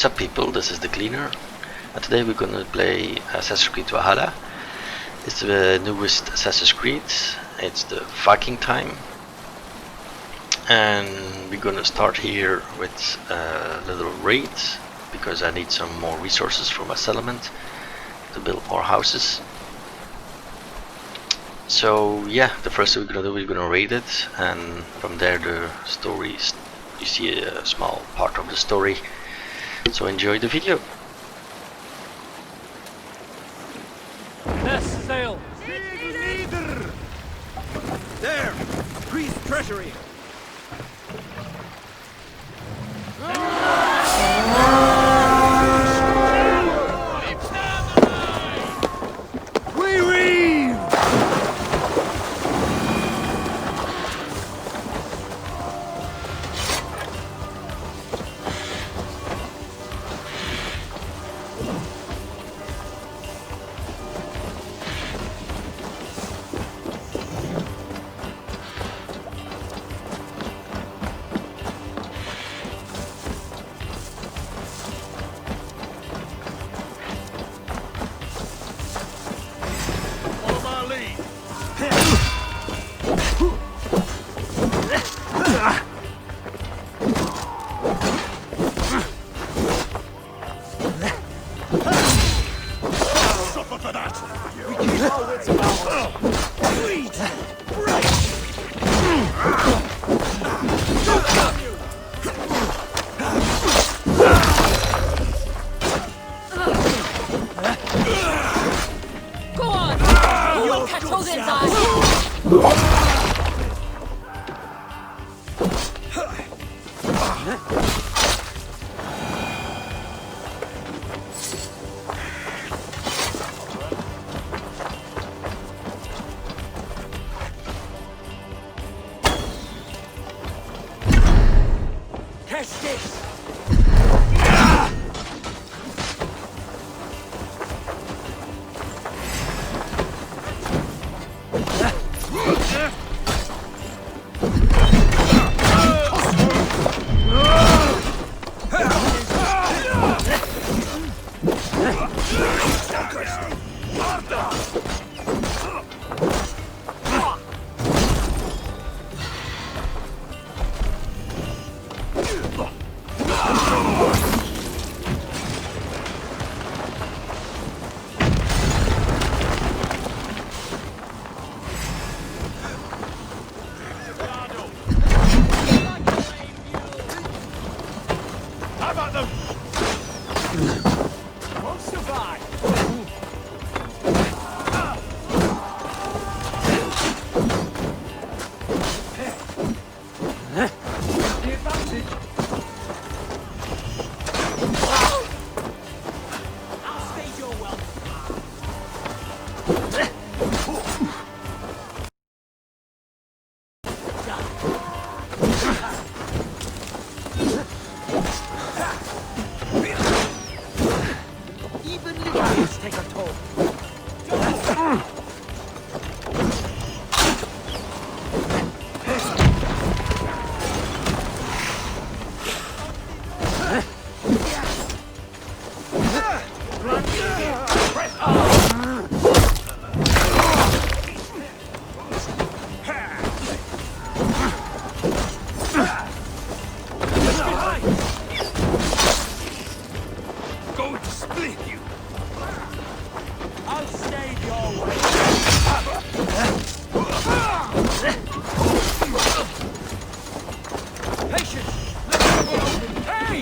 What's up people, this is the Cleaner, and today we're gonna play Assassin's Creed Valhalla. It's the newest Assassin's Creed, it's the Viking time, and we're gonna start here with a little raid, because I need some more resources for my settlement to build more houses. So yeah, the first thing we're gonna do, we're gonna raid it, and from there the stories, you see a small part of the story. So enjoy the video. Let's sail. There! Priest treasury! We reeve! Follow my lead! Suffer for that! We keep our wits about us! Sweet! Go on! We'll catch Odin's eye! Catch this! How about them? Won't survive. The advantage. I'll stage your welcome. Even little things take a toll. Going to split you. I'll save your way. Patience. Hey,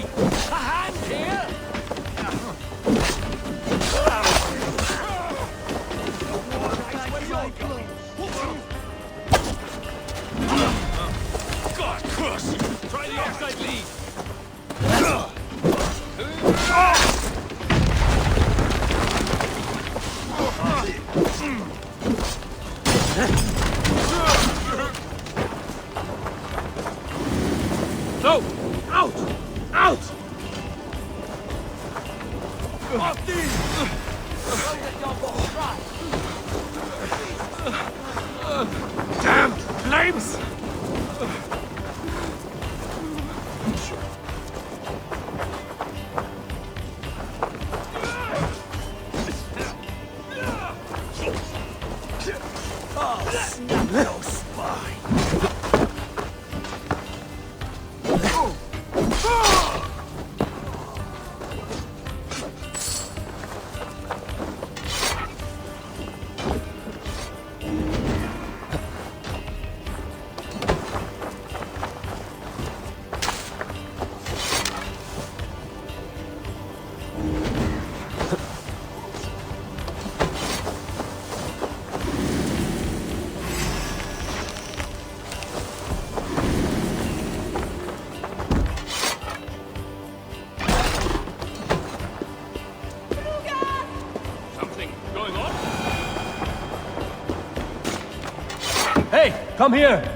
a hand here. God, curse you. Try the outside lead. No! Out! Out! Off these! Don't let your ball try. Damn flames! come here!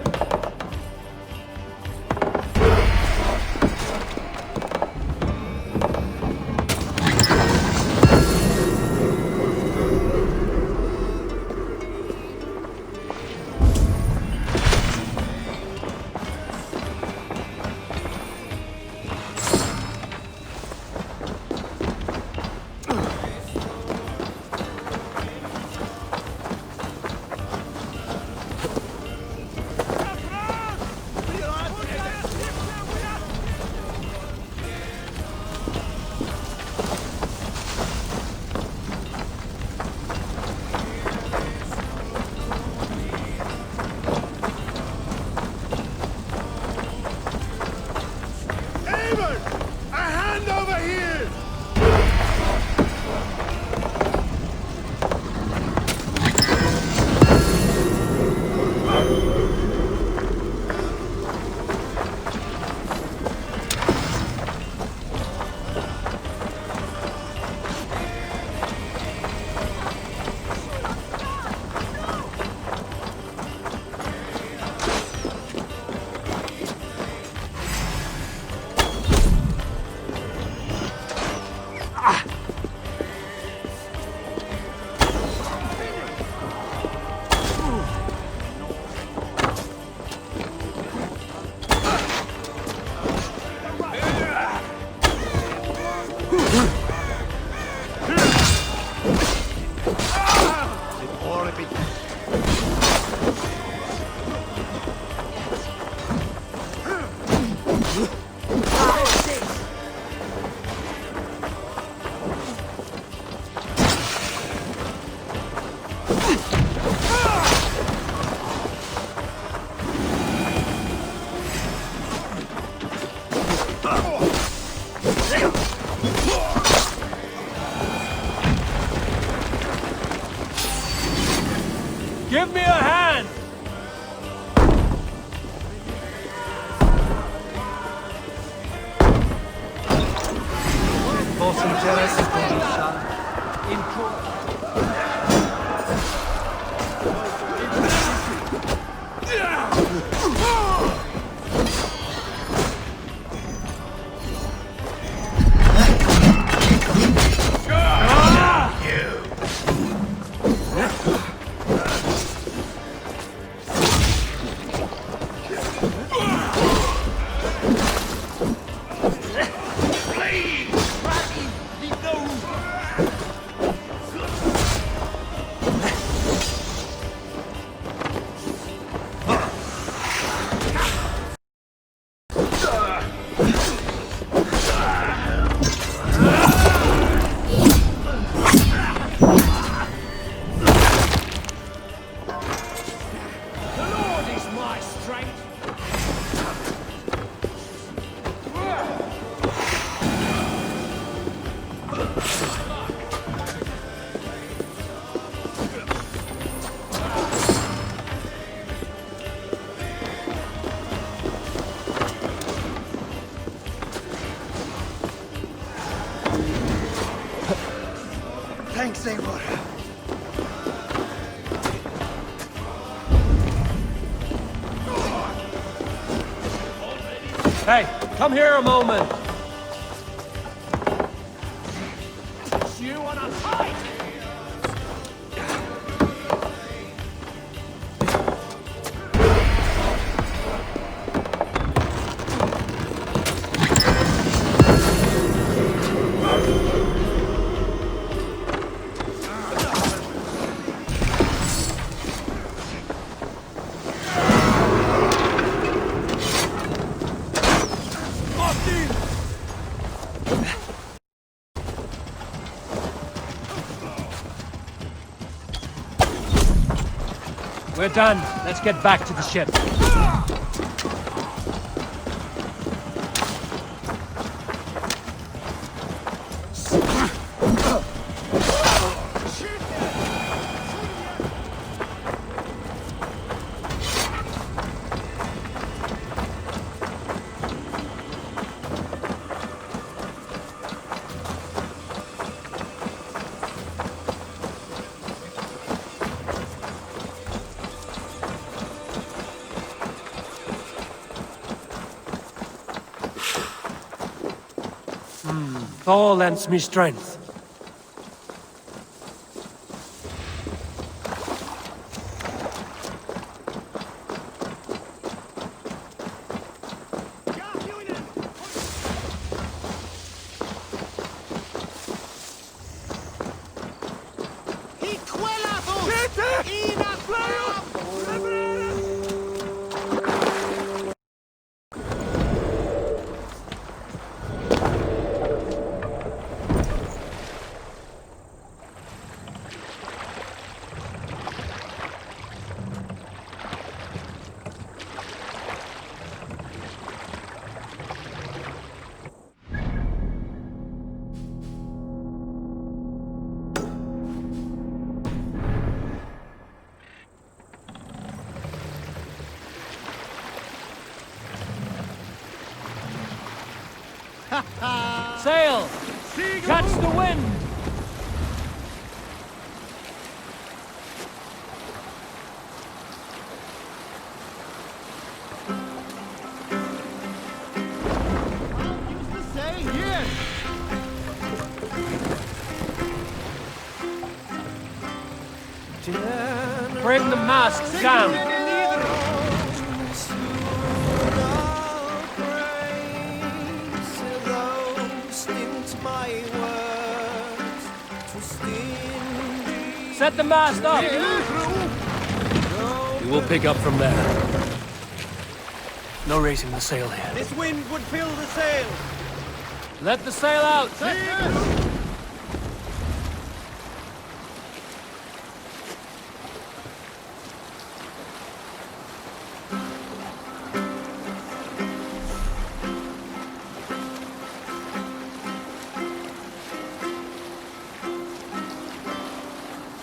Give me a hand! Vos intereses con Thanks, Eivor. Hey, come here a moment! You wanna fight? We're done. Let's get back to the ship. Thor lends me strength. Sail! Catch the wind! Bring the masts down! Set the mast up! We will pick up from there. No raising the sail here. This wind would fill the sail. Let the sail out!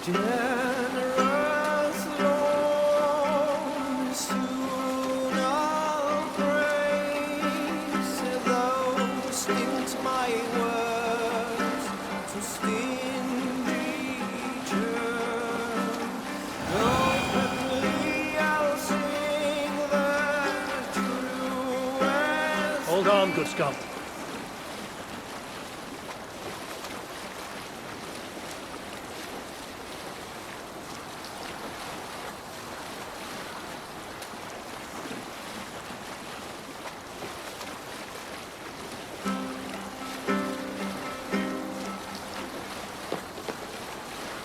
Generous Lord, soon I'll praise those into my words to stingy church. Openly I'll sing the truest. Hold on, good scum.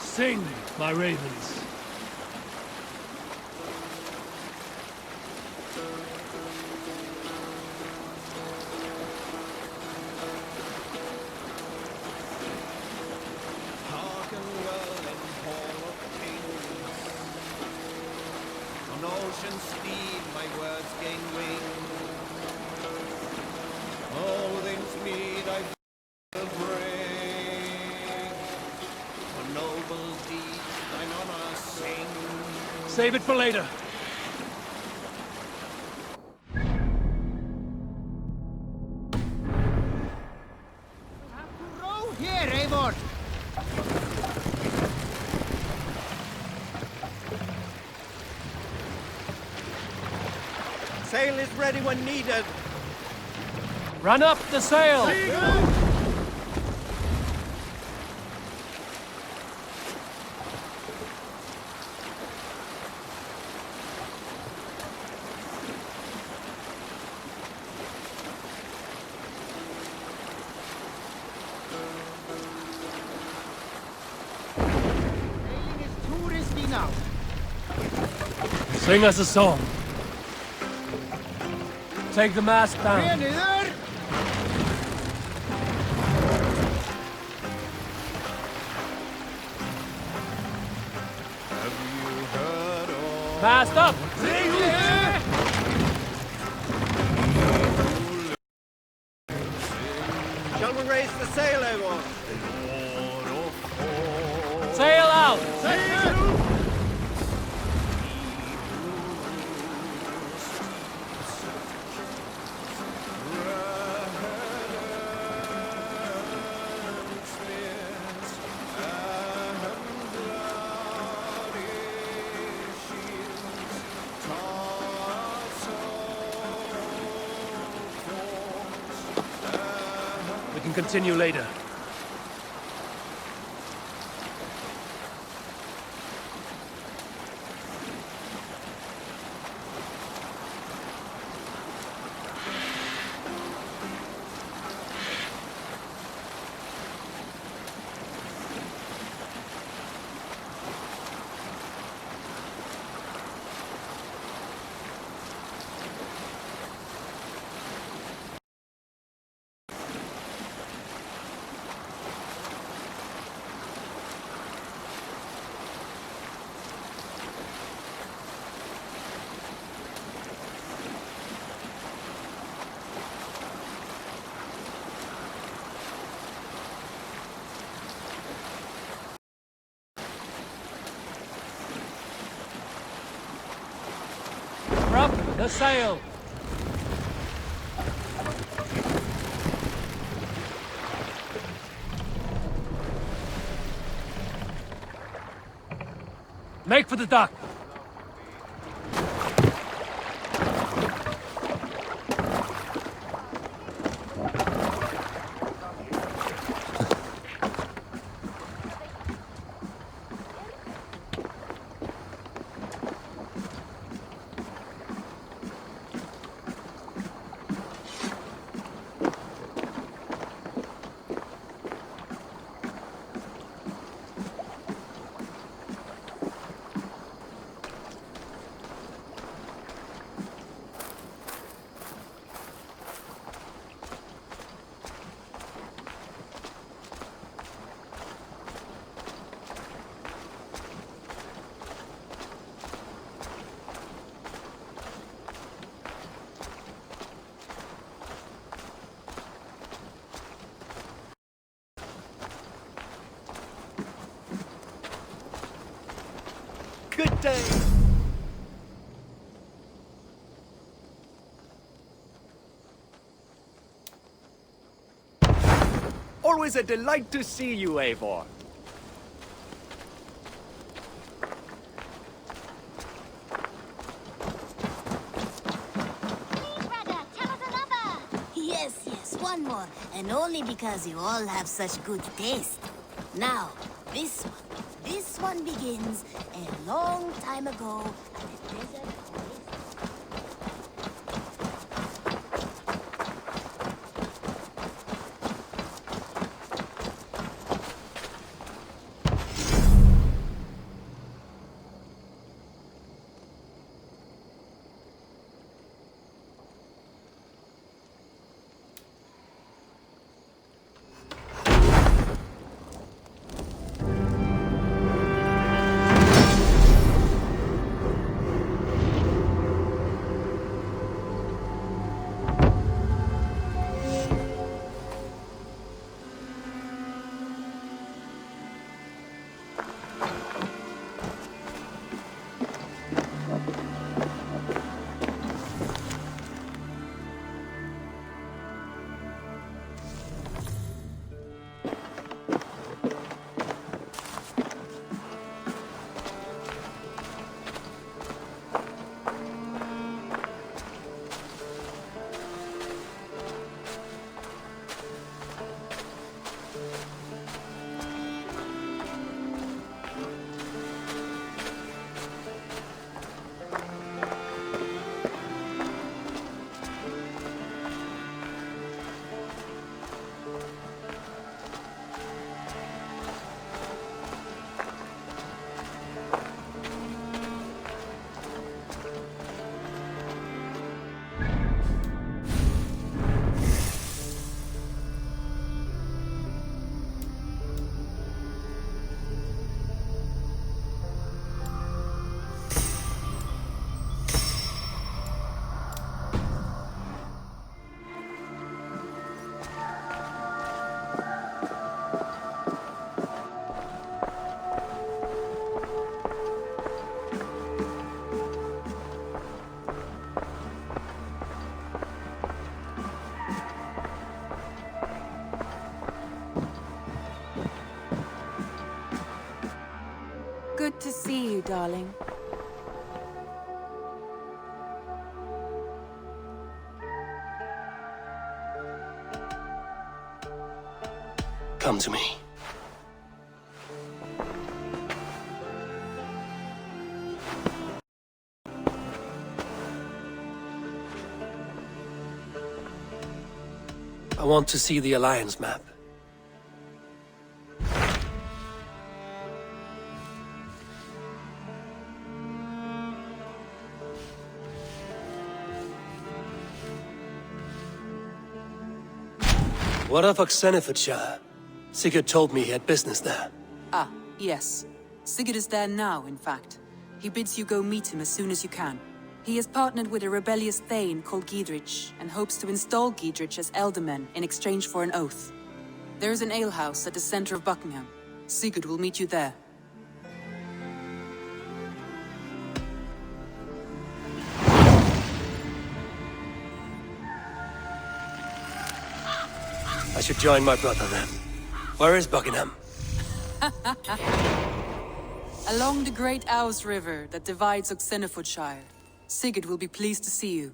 Sing, my ravens. Hearken well in hall of kings. On ocean steed my words gain wing. All things meet I will bring. For noble deeds thine honor sing. Save it for later. Row here, Eivor! Sail is ready when needed. Run up the sail! Sailing is too risky now. Sing us a song. Take the mast down. Neither. Have you heard of Mast up! Shall we raise the sail, Eivor? Sail out! can continue later. Up the sail! Make for the dock! Good day! Always a delight to see you, Eivor. Brother, tell us another. Yes, one more. And only because you all have such good taste. Now, this one. This one begins a long time ago at a desert oasis. Good to see you, darling. come to me. I want to see the Alliance map. What of Oxenfordshire? Sigurd told me he had business there. Ah, yes. Sigurd is there now, in fact. He bids you go meet him as soon as you can. He has partnered with a rebellious Thane called Giedrich, and hopes to install Giedrich as Elderman in exchange for an oath. There is an alehouse at the center of Buckingham. Sigurd will meet you there. I should join my brother then. Where is Buckingham? Along the Great Ouse River that divides Oxenfordshire. Sigurd will be pleased to see you.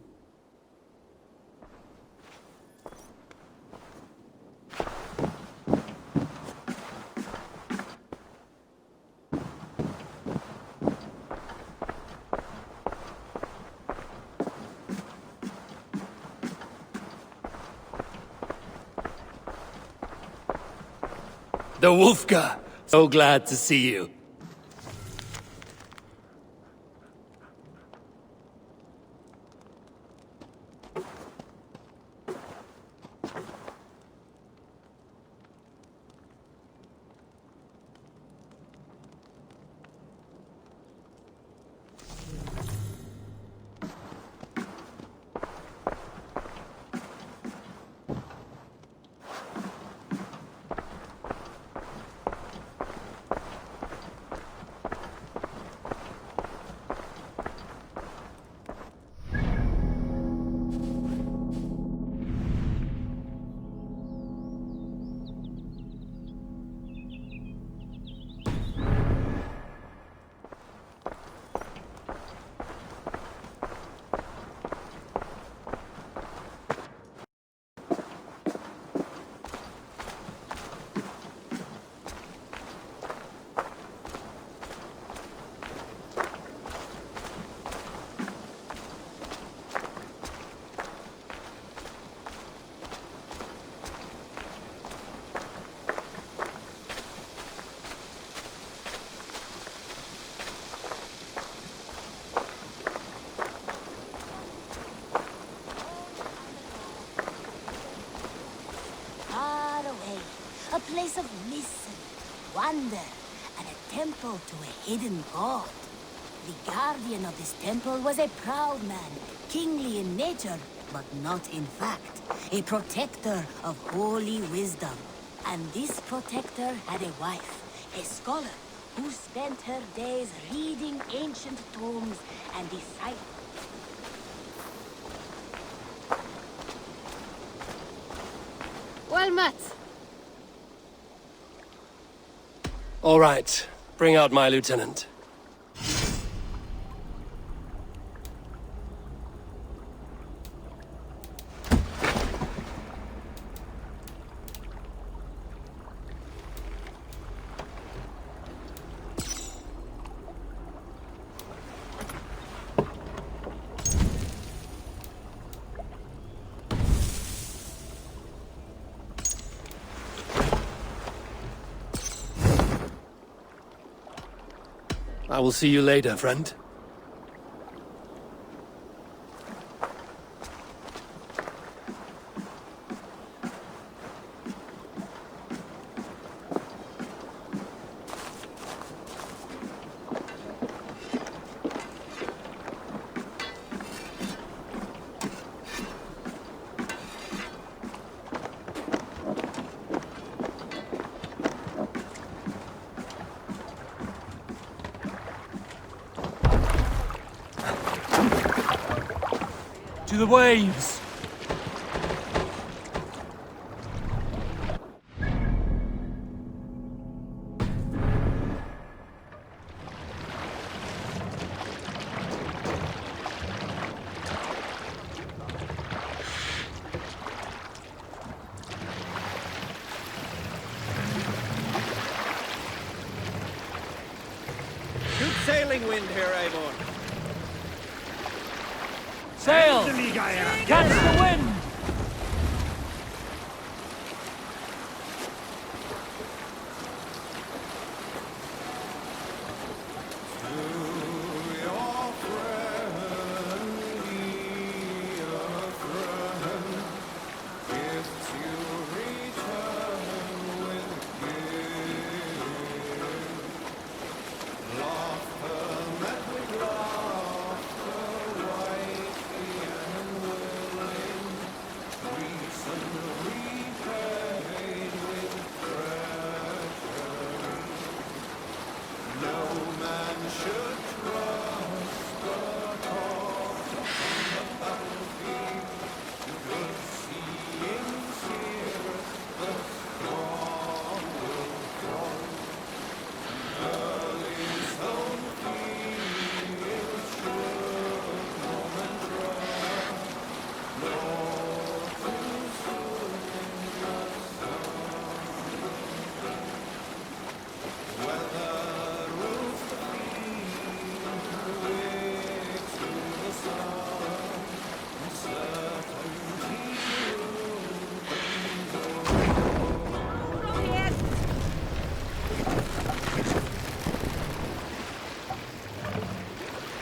The Wolfka! So glad to see you. Far away, a place of mystery, wonder, and a temple to a hidden god. The guardian of this temple was a proud man, kingly in nature, but not in fact. A protector of holy wisdom. And this protector had a wife, a scholar, who spent her days reading ancient tomes and deciphering. Well met. All right, bring out my lieutenant. I will see you later, friend. To the waves! sailing wind here, Avon. Sail! Catch the wind!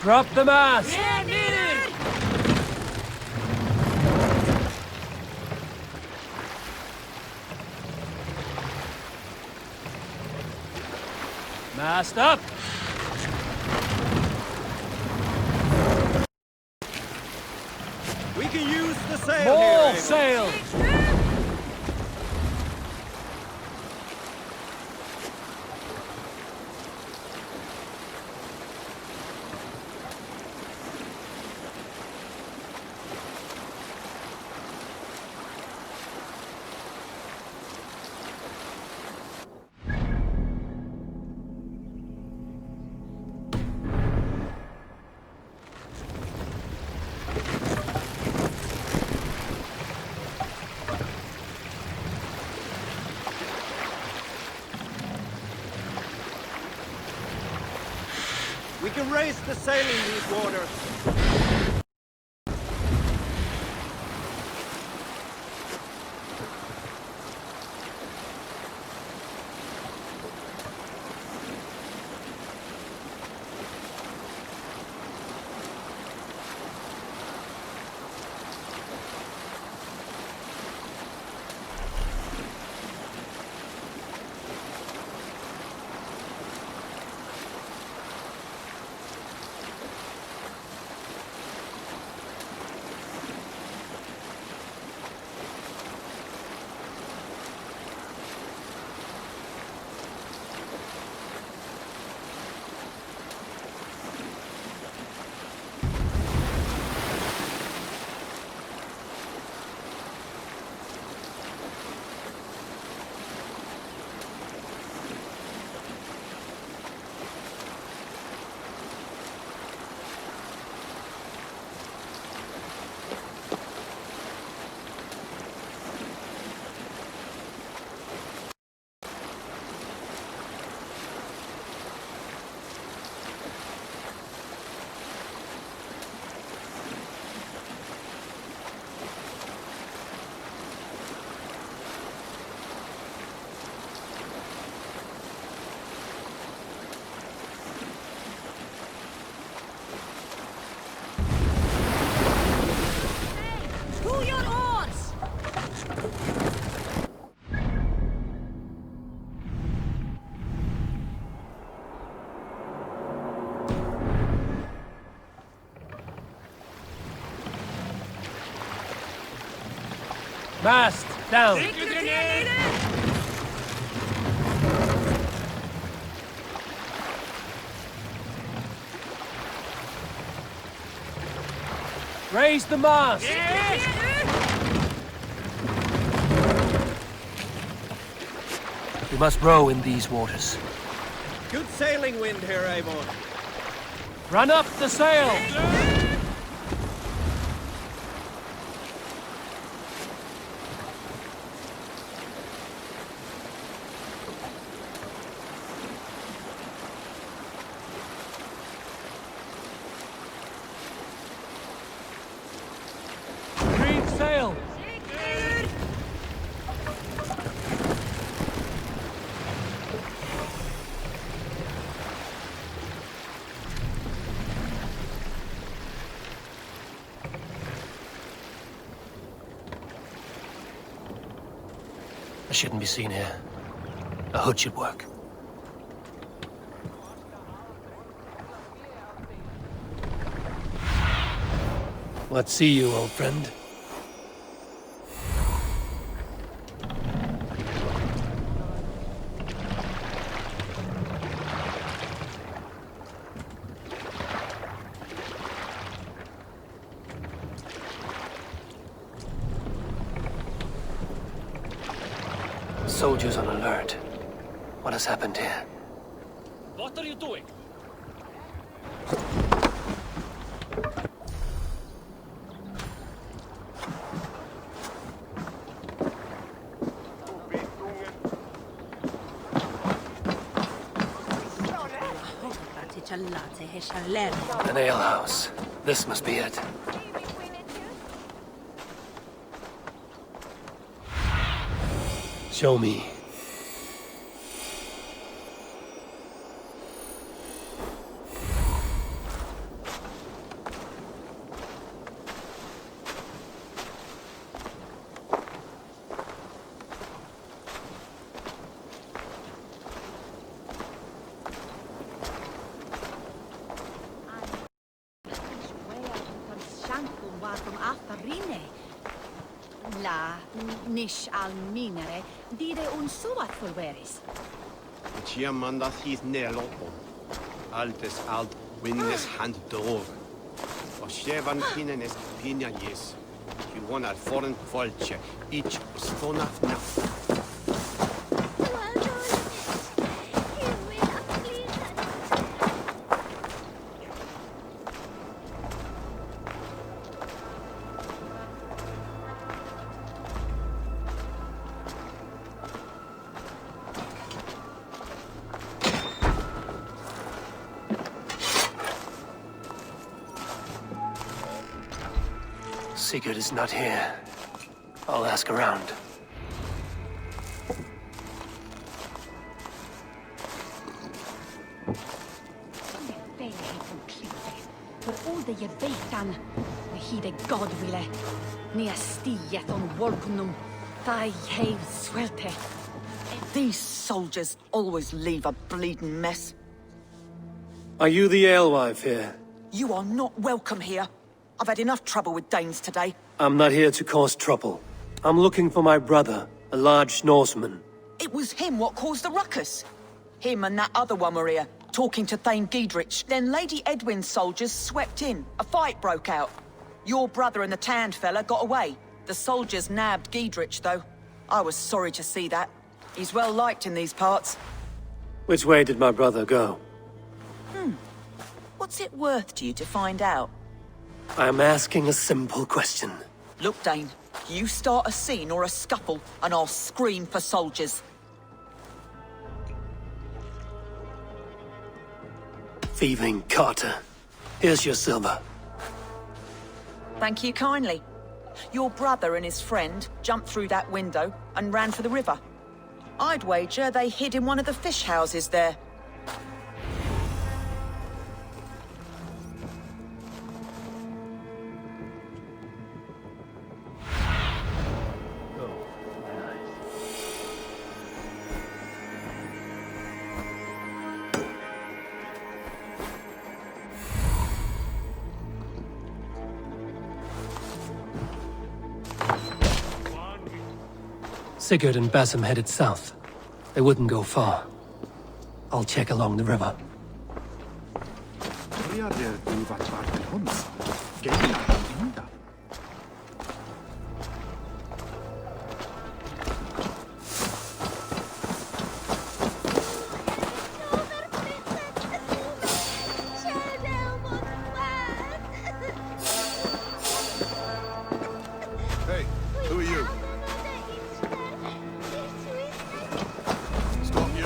Drop the mast! Yeah, needed! Mast up! We can use the sail here, More Avon. sail! We can raise the sail in these waters. To your oars! Mast down! Raise the mast! We must row in these waters. Good sailing wind here, Avon. Run up the sail! I shouldn't be seen here. A hood should work. Let's see you, old friend. Soldiers on alert. What has happened here? What are you doing? An alehouse. This must be it. Show me. La, nish al minere, dire un suat fulveris. Chiamandas his nelopo. Altes alt winnes hand droven. Og sjevan pinnenes pinjajes. You want a foreign volche, each stonaf na. Sigurd is not here. I'll ask around. For all the je vetan, hide God ville, nia stiet on volknum, thy have svelte. These soldiers always leave a bleeding mess. Are you the alewife here? You are not welcome here. I've had enough trouble with Danes today. I'm not here to cause trouble. I'm looking for my brother, a large Norseman. It was him what caused the ruckus. Him and that other one were here, talking to Thane Giedrich. Then Lady Edwin's soldiers swept in. A fight broke out. Your brother and the tanned fella got away. The soldiers nabbed Giedrich, though. I was sorry to see that. He's well liked in these parts. Which way did my brother go? What's it worth to you to find out? I'm asking a simple question. Look, Dane, you start a scene or a scuffle, and I'll scream for soldiers. Thieving Carter. Here's your silver. Thank you kindly. Your brother and his friend jumped through that window and ran for the river. I'd wager they hid in one of the fish houses there. Sigurd and Basim headed south. They wouldn't go far. I'll check along the river. Hey, who are you? Stop you.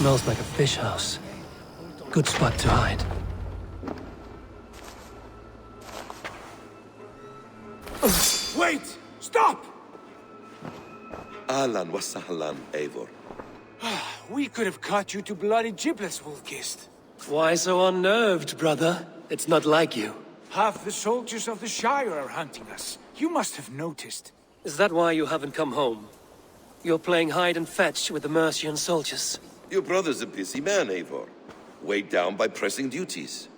smells like a fish house. Good spot to hide. Wait! Stop! Ahlan wa sahlan, Eivor. We could have cut you to bloody giblets, Wolfkist. Why so unnerved, brother? It's not like you. Half the soldiers of the Shire are hunting us. You must have noticed. Is that why you haven't come home? You're playing hide and fetch with the Mercian soldiers. Your brother's a busy man, Eivor. Weighed down by pressing duties.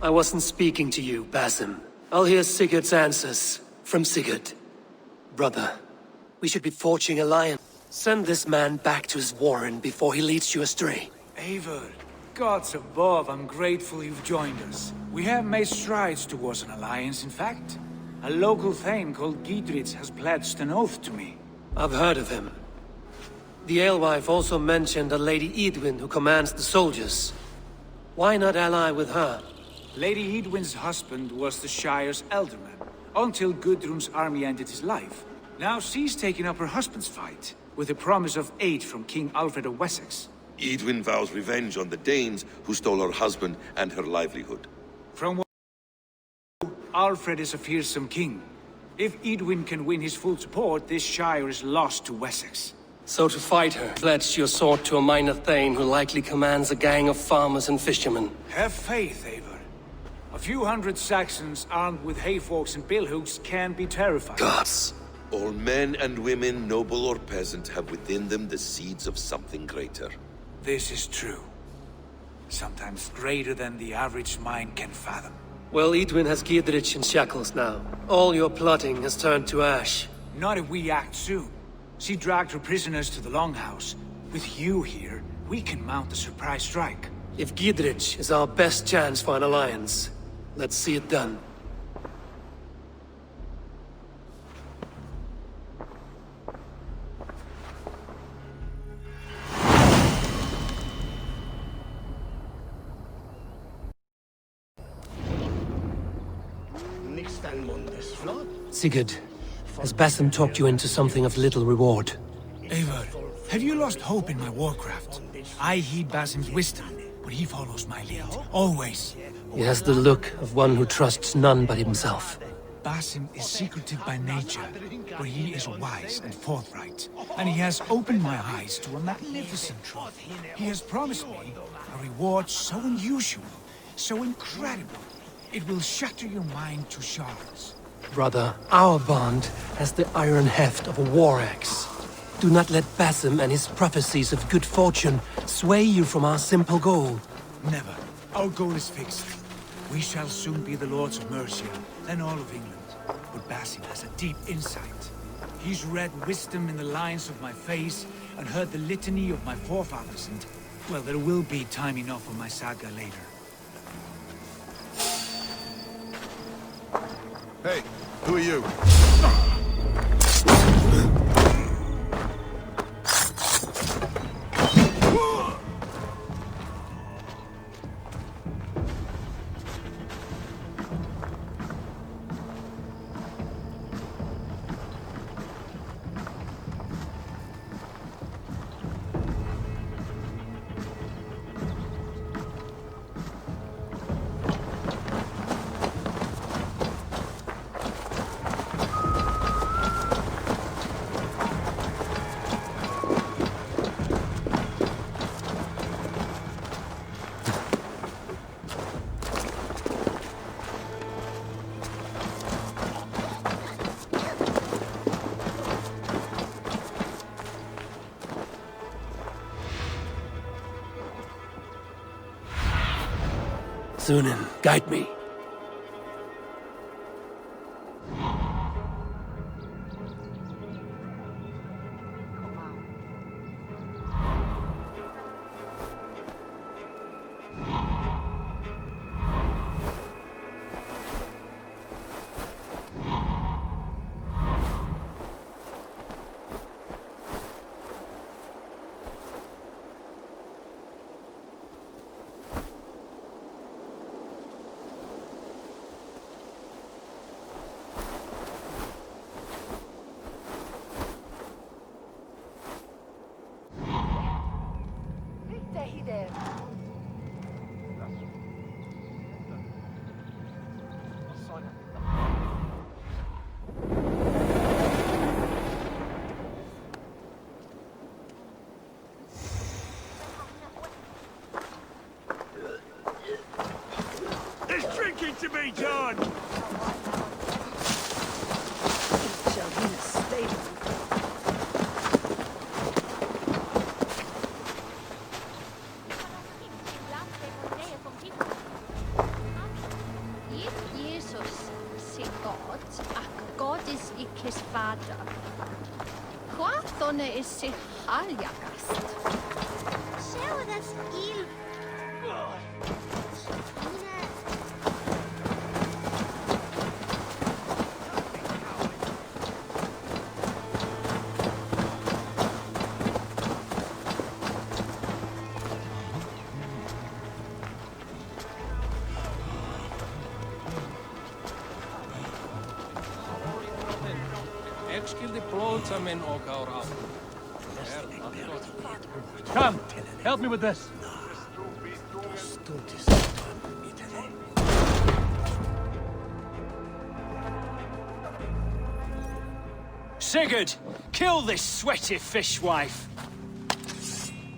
I wasn't speaking to you, Basim. I'll hear Sigurd's answers from Sigurd. Brother, we should be forging alliance. Send this man back to his warren before he leads you astray. Eivor, gods above, I'm grateful you've joined us. We have made strides towards an alliance, in fact. A local thane called Giedrich has pledged an oath to me. I've heard of him. The alewife also mentioned a Lady Edwin who commands the soldiers. Why not ally with her? Lady Edwin's husband was the Shire's elderman, until Gudrun's army ended his life. Now she's taking up her husband's fight, with the promise of aid from King Alfred of Wessex. Edwin vows revenge on the Danes who stole her husband and her livelihood. From what Alfred is a fearsome king. If Edwin can win his full support, this Shire is lost to Wessex. So to fight her, pledge your sword to a minor thane who likely commands a gang of farmers and fishermen. Have faith, Eivor. A few hundred Saxons armed with hayforks and billhooks can be terrifying. Gods. All men and women, noble or peasant, have within them the seeds of something greater. This is true. Sometimes greater than the average mind can fathom. Well, Edwin has Giedrich in shackles now. All your plotting has turned to ash. Not if we act soon. She dragged her prisoners to the Longhouse. With you here, we can mount a surprise strike. If Giedrich is our best chance for an alliance, let's see it done. Sigurd, has Basim talked you into something of little reward? Eivor, have you lost hope in my warcraft? I heed Basim's wisdom, but he follows my lead, always. He has the look of one who trusts none but himself. Basim is secretive by nature, but he is wise and forthright. And he has opened my eyes to a magnificent truth. He has promised me a reward so unusual, so incredible, it will shatter your mind to shards. Brother, our bond has the iron heft of a war axe. Do not let Basim and his prophecies of good fortune sway you from our simple goal. Never. Our goal is fixed. We shall soon be the lords of Mercia, and all of England. But Basim has a deep insight. He's read wisdom in the lines of my face, and heard the litany of my forefathers, and, well, there will be time enough for my saga later. Hey, who are you? Sunan, guide me. rage on! Shall be a stable. If Jesus is God, ac God is icus Vader, what on is se haliagast? Sure, that's ill. Come, help me with this. Sigurd, kill this sweaty fishwife.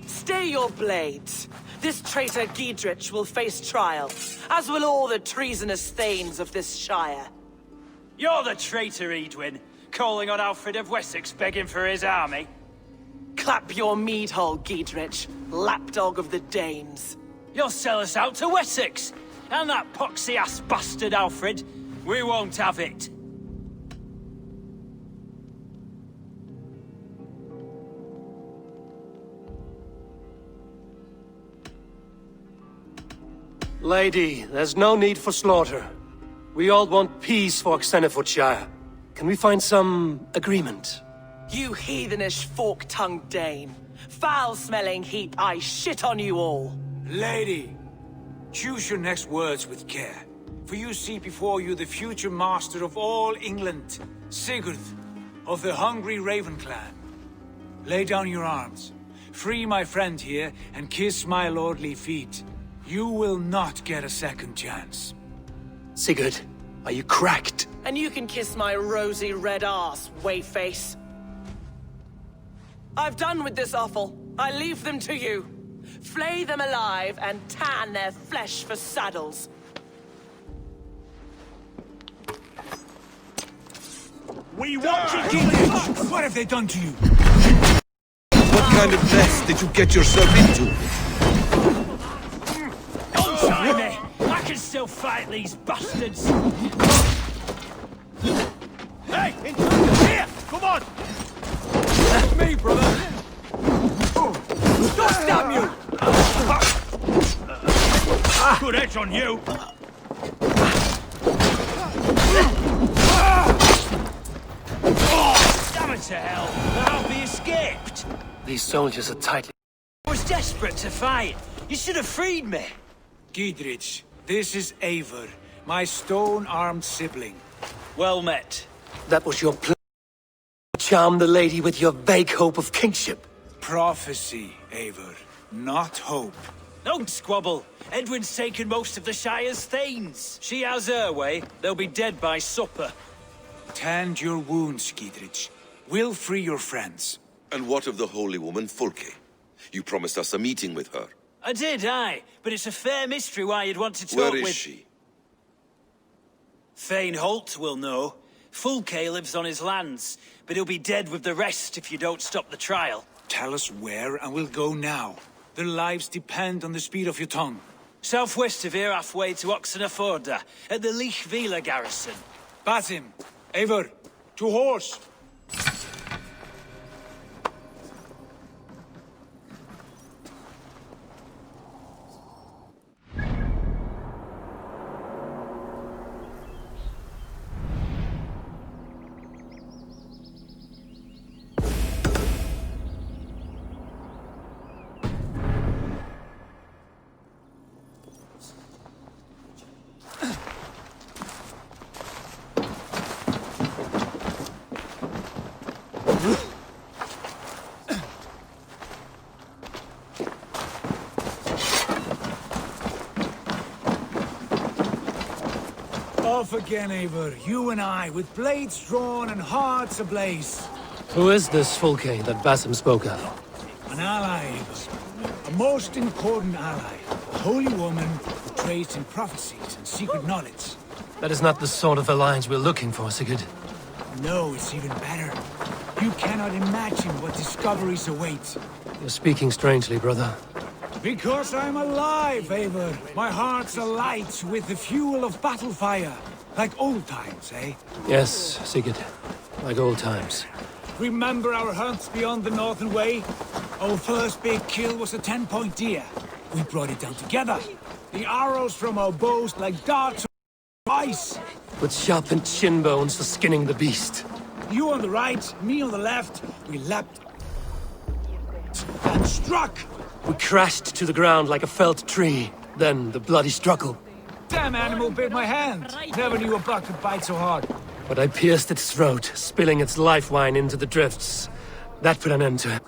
Stay your blades. This traitor Giedrich will face trial, as will all the treasonous thanes of this shire. You're the traitor, Edwin, calling on Alfred of Wessex begging for his army. Clap your mead hole, Giedrich, lapdog of the Danes. You'll sell us out to Wessex, and that poxy-ass bastard Alfred. We won't have it. Lady, there's no need for slaughter. We all want peace for Xenofordshire. Can we find some agreement? You heathenish fork-tongued Dane. Foul-smelling heap, I shit on you all. Lady, choose your next words with care, for you see before you the future master of all England, Sigurd, of the hungry Raven clan. Lay down your arms, free my friend here, and kiss my lordly feet. You will not get a second chance. Sigurd, are you cracked? And you can kiss my rosy red ass, wayface. I've done with this offal. I leave them to you. Flay them alive and tan their flesh for saddles. We want you, Giedrich! What have they done to you? What kind of mess did you get yourself into? Don't try me! I can still fight these bastards! Hey! Here! Come on! That's me, brother! God damn you! Good edge on you! Damn it to hell! How we escaped? These soldiers are tightly... I was desperate to fight. You should have freed me. Giedrich, this is Eivor, my stone-armed sibling. Well met. That was your plan? Charm the lady with your vague hope of kingship? Prophecy, Eivor, not hope. Don't squabble. Edwin's taken most of the Shire's thanes. She has her way. They'll be dead by supper. Tend your wounds, Giedrich. We'll free your friends. And what of the holy woman Fulke? You promised us a meeting with her. I did, aye. But it's a fair mystery why you'd want to talk Where with... is she? Thane Holt will know. Fulke lives on his lands, but he'll be dead with the rest if you don't stop the trial. Tell us where, and we'll go now. Their lives depend on the speed of your tongue. Southwest of here, halfway to Oxenaforda, at the Lichvila garrison. Basim, Eivor, to horse! Off again, Eivor. You and I, with blades drawn and hearts ablaze. Who is this Fulke that Basim spoke of? An ally, Eivor. A most important ally. A holy woman who trades in prophecies and secret knowledge. That is not the sort of alliance we're looking for, Sigurd. No, it's even better. You cannot imagine what discoveries await. You're speaking strangely, brother. Because I'm alive, Eivor. My heart's alight with the fuel of battle fire. Like old times, eh? Yes, Sigurd. Like old times. Remember our hunts beyond the Northern Way? Our first big kill was a 10-point deer. We brought it down together. The arrows from our bows like darts of ice. With sharpened shin bones for skinning the beast. You on the right, me on the left. We leapt and struck. We crashed to the ground like a felled tree. Then the bloody struggle. Damn animal bit my hand. Never knew a buck could bite so hard. But I pierced its throat, spilling its life wine into the drifts. That put an end to it.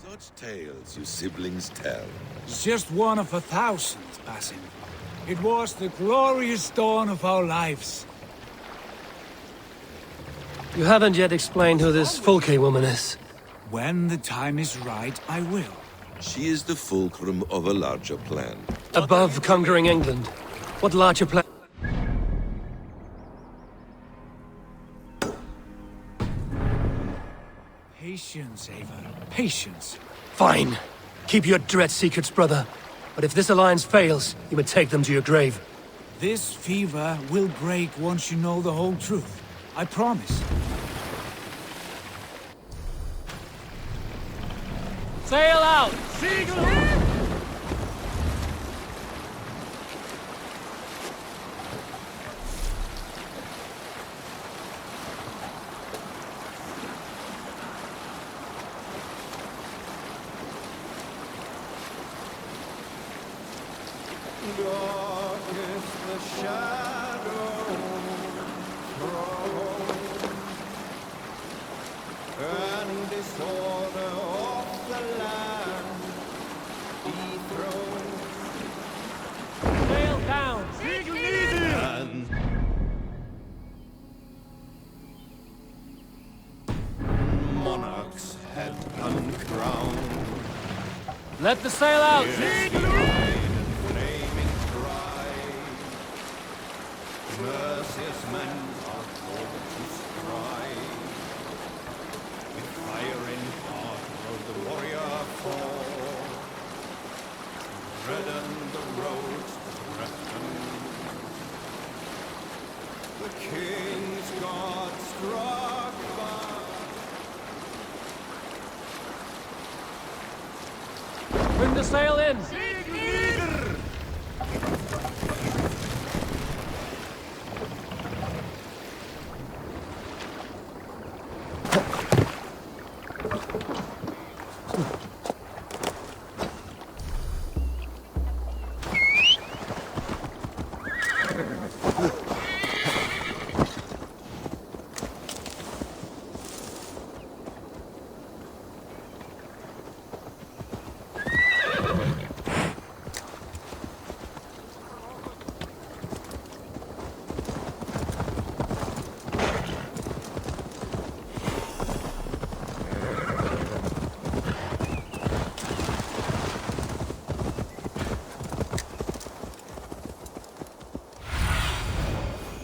Such tales you siblings tell. It's just one of 1,000, Basim. It was the glorious dawn of our lives. You haven't yet explained who this Fulke woman is. When the time is right, I will. She is the fulcrum of a larger plan. Above conquering England, what larger plan? Patience, Eivor. Patience. Fine. Keep your dread secrets, brother. But if this alliance fails, you may take them to your grave. This fever will break once you know the whole truth. I promise. Sail out! Dark is the shadow thrown, and disorder of the land dethroned. Sail down! And monarch's head uncrowned. Let the sail out! Merciless men are called to strive. With fire in heart will the warrior fall. Redden the roads to Breton. The king's God struck by. Bring the sail in!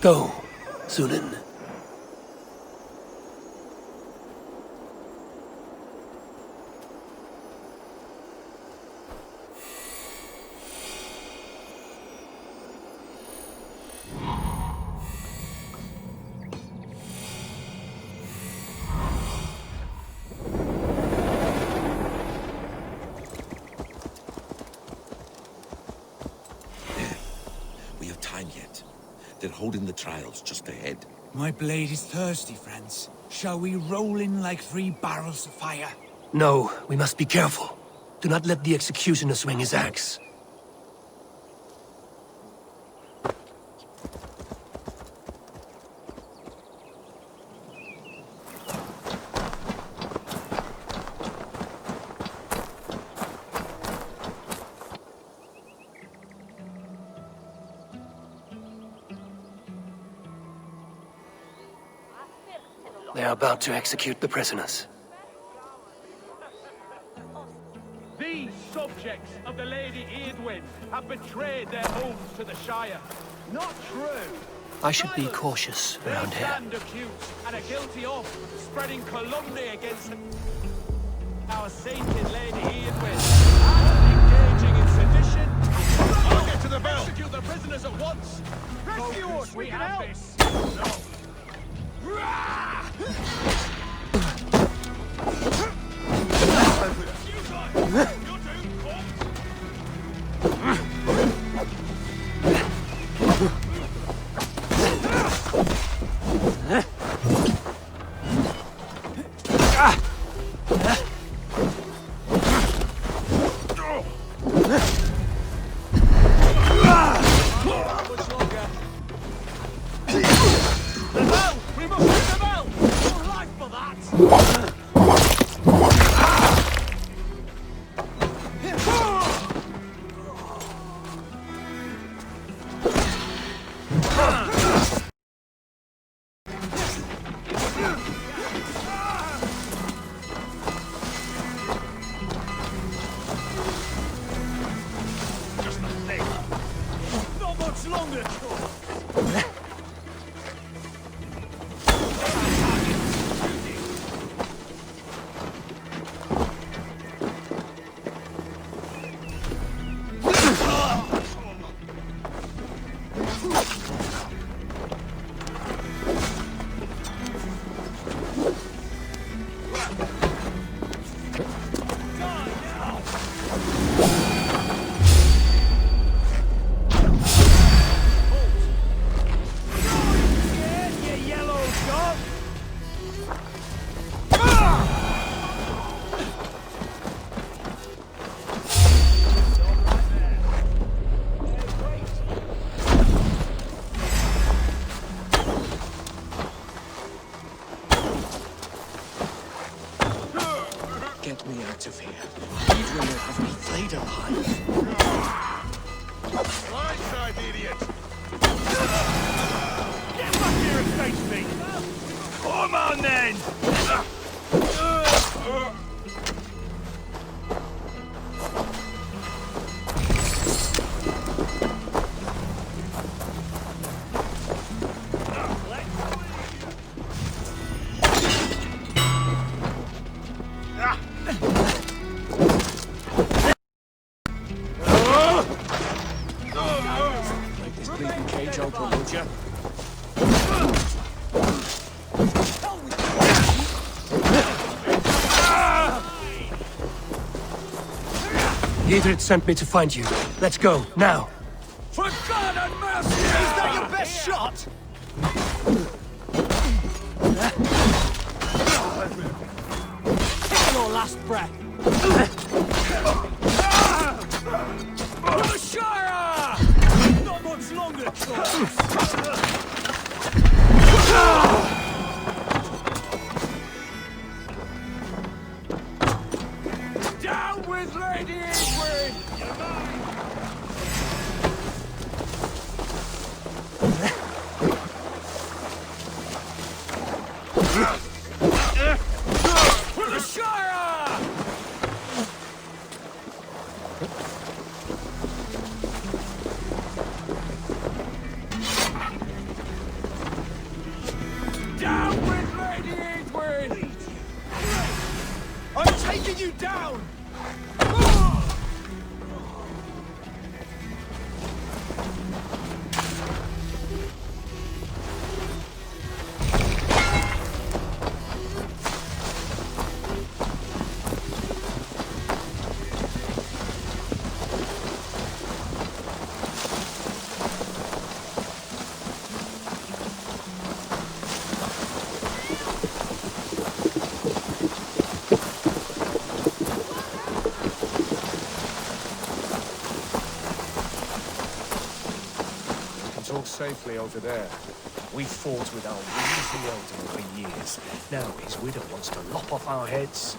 Go, Sunan. We have time yet. They're holding the trials just ahead. My blade is thirsty, friends. Shall we roll in like 3 barrels of fire? No, we must be careful. Do not let the executioner swing his axe. They are about to execute the prisoners. These subject of the Lady Eadwyn have betrayed their homes to the Shire. Not true. I should be cautious around They here. stand accused and are guilty of spreading calumny against our sainted Lady Eadwyn and engaging in sedition. I'll get to the bell. Execute the prisoners at once. Rescue us. We can help. This. No. Get me out of here. Eadwyn will have me flayed alive. Right side, idiot! Get back here and face me! Come on, then! Break this bleeding cage open, would ya? Edred sent me to find you. Let's go, now. For God and mercy! Is that your best shot? Take your last breath. For the Shire! Not much longer, Down with Lady Eadwyn! For the Shire! Down with Lady Eadwyn! I'm taking you down! Talk safely over there. We fought with our wheezy elder for years. Now his widow wants to lop off our heads.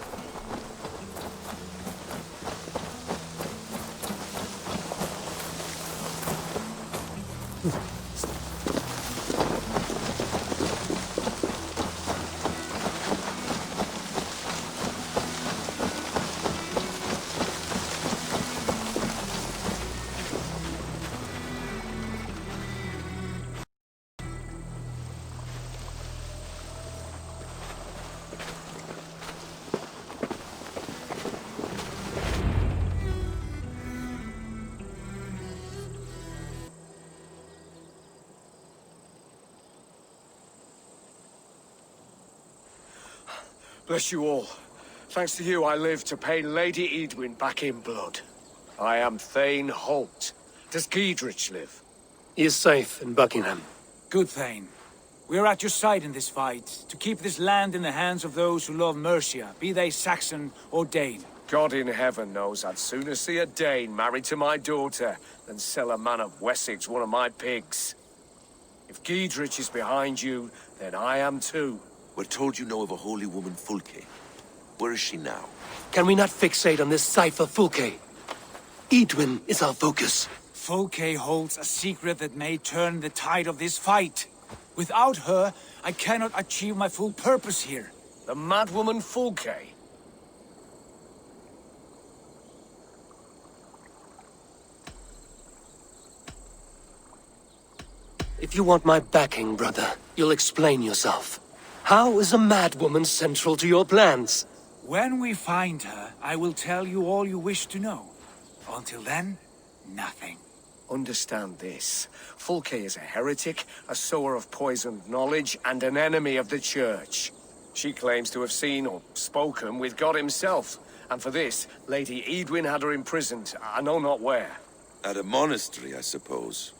Bless you all. Thanks to you, I live to pay Lady Edwin back in blood. I am Thane Holt. Does Giedrich live? He is safe in Buckingham. Good, Thane. We are at your side in this fight, to keep this land in the hands of those who love Mercia, be they Saxon or Dane. God in heaven knows I'd sooner see a Dane married to my daughter than sell a man of Wessex one of my pigs. If Giedrich is behind you, then I am too. We're told you know of a holy woman, Fulke. Where is she now? Can we not fixate on this cipher, Fulke? Edwin is our focus. Fulke holds a secret that may turn the tide of this fight. Without her, I cannot achieve my full purpose here. The madwoman Fulke? If you want my backing, brother, you'll explain yourself. How is a madwoman central to your plans? When we find her, I will tell you all you wish to know. Until then, nothing. Understand this. Fulke is a heretic, a sower of poisoned knowledge, and an enemy of the Church. She claims to have seen or spoken with God himself. And for this, Lady Edwin had her imprisoned, I know not where. At a monastery, I suppose.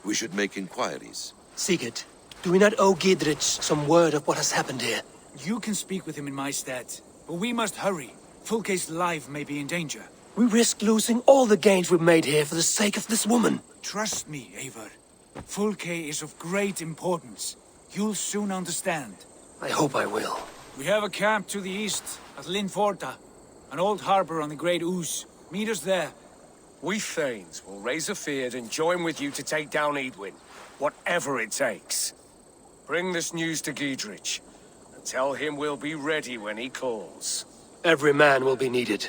We should make inquiries. Sigurd, do we not owe Giedrich some word of what has happened here? You can speak with him in my stead, but we must hurry. Fulke's life may be in danger. We risk losing all the gains we've made here for the sake of this woman. Trust me, Eivor. Fulke is of great importance. You'll soon understand. I hope I will. We have a camp to the east, at Linforta. An old harbor on the Great Ouse. Meet us there. We Thanes will raise a feard and join with you to take down Edwin. Whatever it takes. Bring this news to Giedrich. And tell him we'll be ready when he calls. Every man will be needed.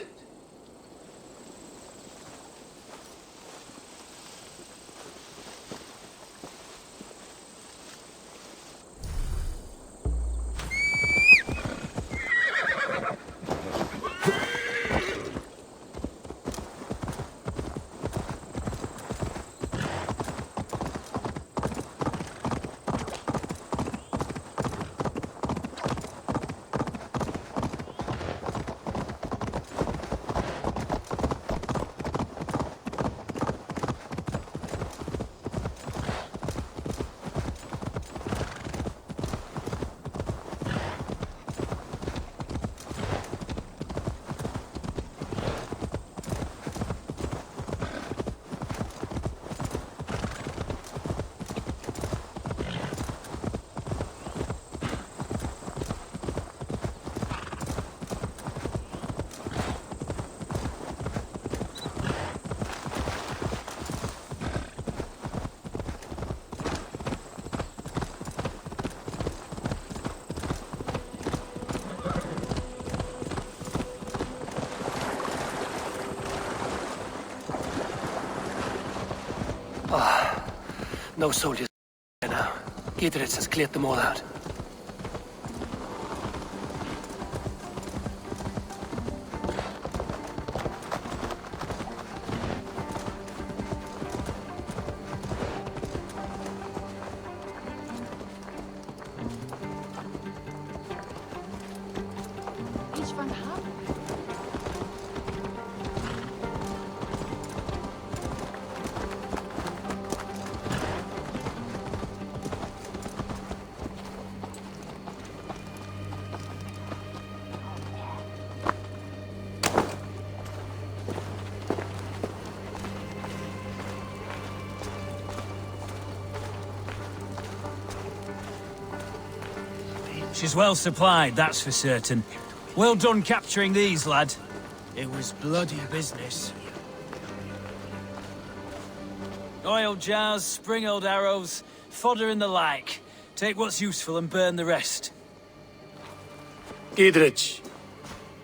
No soldiers here now. Giedrich has cleared them all out. Is Valhalla? She's well supplied, that's for certain. Well done capturing these, lad. It was bloody business. Oil jars, spring-oiled arrows, fodder and the like. Take what's useful and burn the rest. Giedrich.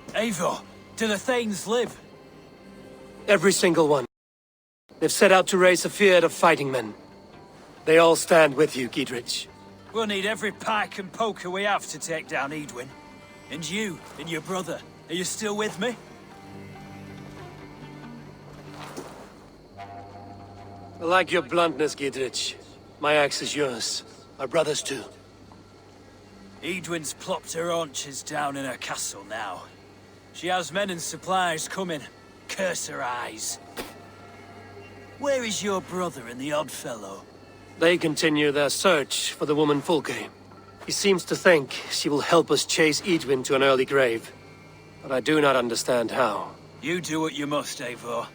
Eivor, do the Thanes live? Every single one. They've set out to raise a fear of fighting men. They all stand with you, Giedrich. We'll need every pike and poker we have to take down Edwin. And you, and your brother, are you still with me? I like your bluntness, Giedrich. My axe is yours. My brother's too. Edwin's plopped her haunches down in her castle now. She has men and supplies coming. Curse her eyes. Where is your brother and the odd fellow? They continue their search for the woman Fulke. He seems to think she will help us chase Edwin to an early grave. But I do not understand how. You do what you must, Eivor.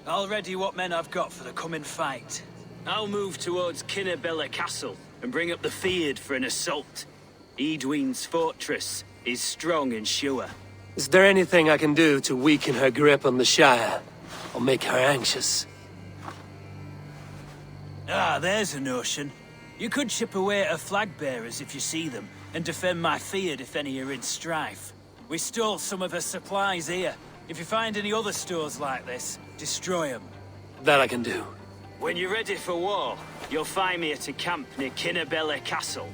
I'll ready what men I've got for the coming fight. I'll move towards Kinnabella Castle and bring up the Fyrd for an assault. Edwin's fortress is strong and sure. Is there anything I can do to weaken her grip on the Shire? Or make her anxious? Ah, there's a notion. You could chip away at her flag bearers if you see them, and defend my Fyrd if any are in strife. We stole some of her supplies here. If you find any other stores like this, destroy them. That I can do. When you're ready for war, you'll find me at a camp near Kinnabella Castle.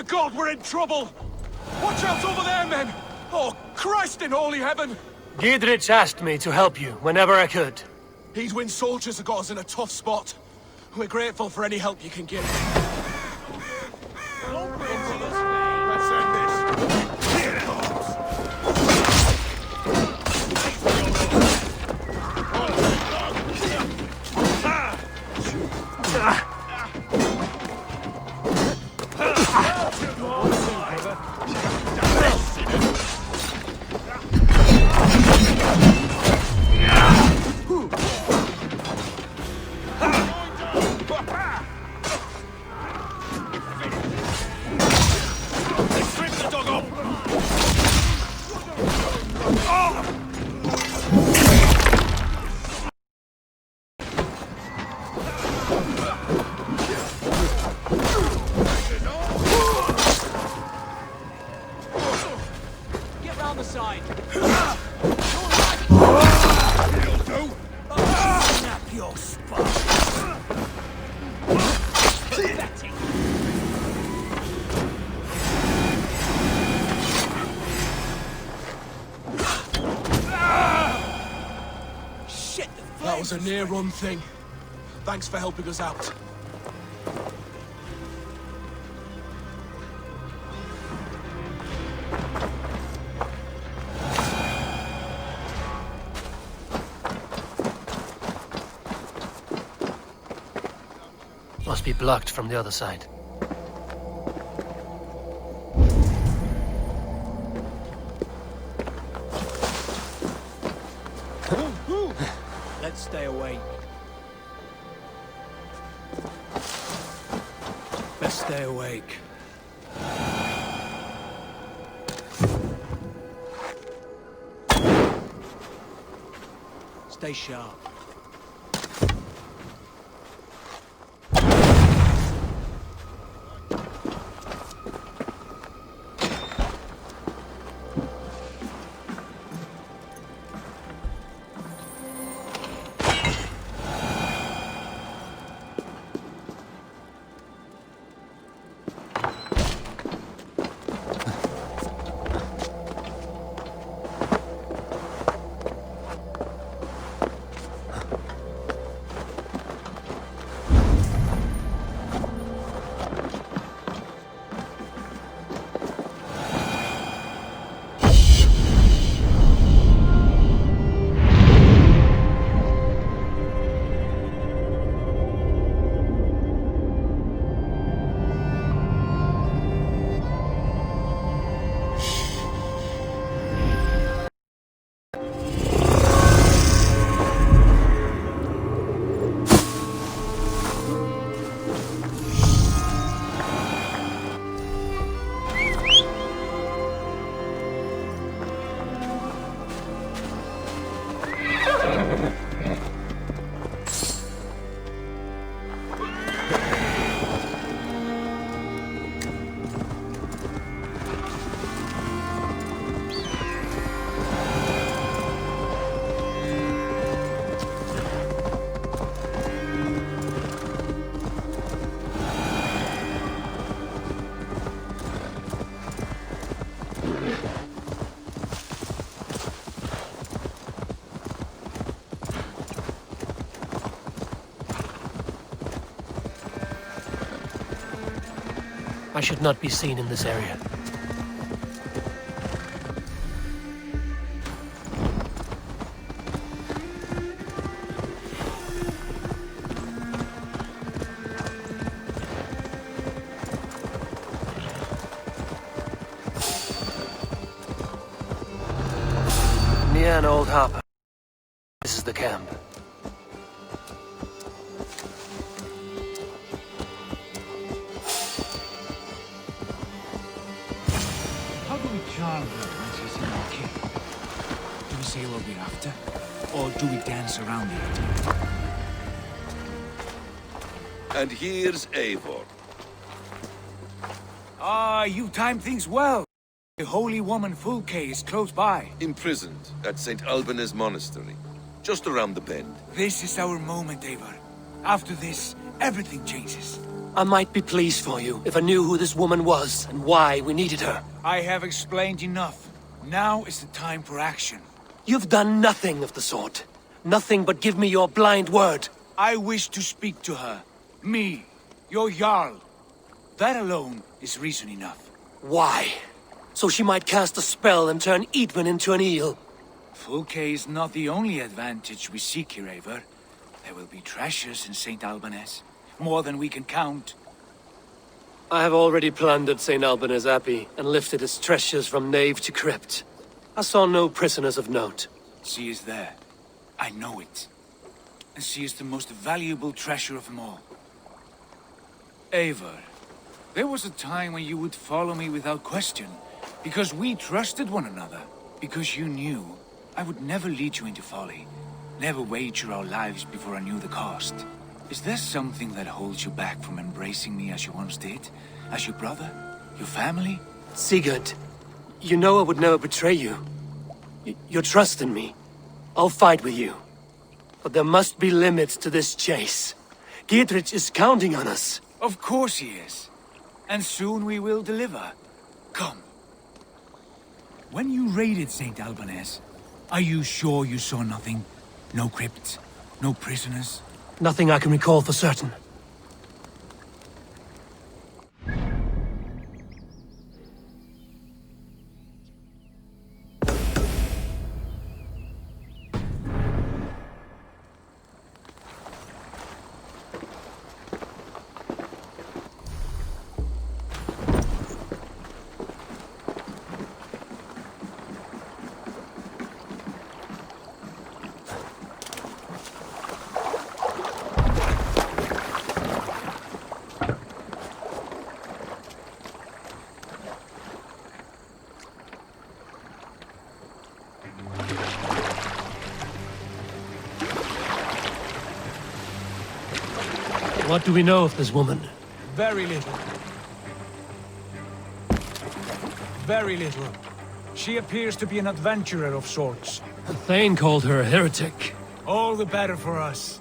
God, we're in trouble! Watch out over there, men! Oh, Christ in holy heaven! Giedrich asked me to help you whenever I could. Edwin's soldiers have got us in a tough spot. We're grateful for any help you can give. Let's end this. Here it comes. Get round the side. Snap your spine. Shit! That was a near-run thing. Thanks for helping us out. Must be blocked from the other side. Let's stay awake. Best stay awake. Stay sharp. I should not be seen in this area. Near an old harbor. This is the camp. How do we charm her when she's in our camp? Do we say what we're after? Or do we dance around it? And here's Eivor. Ah, you time things well. The holy woman Fulke is close by. Imprisoned at St. Alban's Monastery, just around the bend. This is our moment, Eivor. After this, everything changes. I might be pleased for you if I knew who this woman was and why we needed her. I have explained enough. Now is the time for action. You've done nothing of the sort. Nothing but give me your blind word. I wish to speak to her. Me, your Jarl. That alone is reason enough. Why? So she might cast a spell and turn Eadwin into an eel. Fulke is not the only advantage we seek here, Eivor. There will be treasures in St. Albanese. More than we can count. I have already plundered St. Albanese Abbey and lifted its treasures from nave to crypt. I saw no prisoners of note. She is there. I know it. And she is the most valuable treasure of them all. Eivor, there was a time when you would follow me without question, because we trusted one another, because you knew I would never lead you into folly, never wager our lives before I knew the cost. Is there something that holds you back from embracing me as you once did? As your brother? Your family? Sigurd, you know I would never betray you. Your trust in me. I'll fight with you. But there must be limits to this chase. Giedrich is counting on us. Of course he is. And soon we will deliver. Come. When you raided St. Albanese, are you sure you saw nothing? No crypts? No prisoners? Nothing I can recall for certain. What do we know of this woman? Very little. Very little. She appears to be an adventurer of sorts. Thane called her a heretic. All the better for us.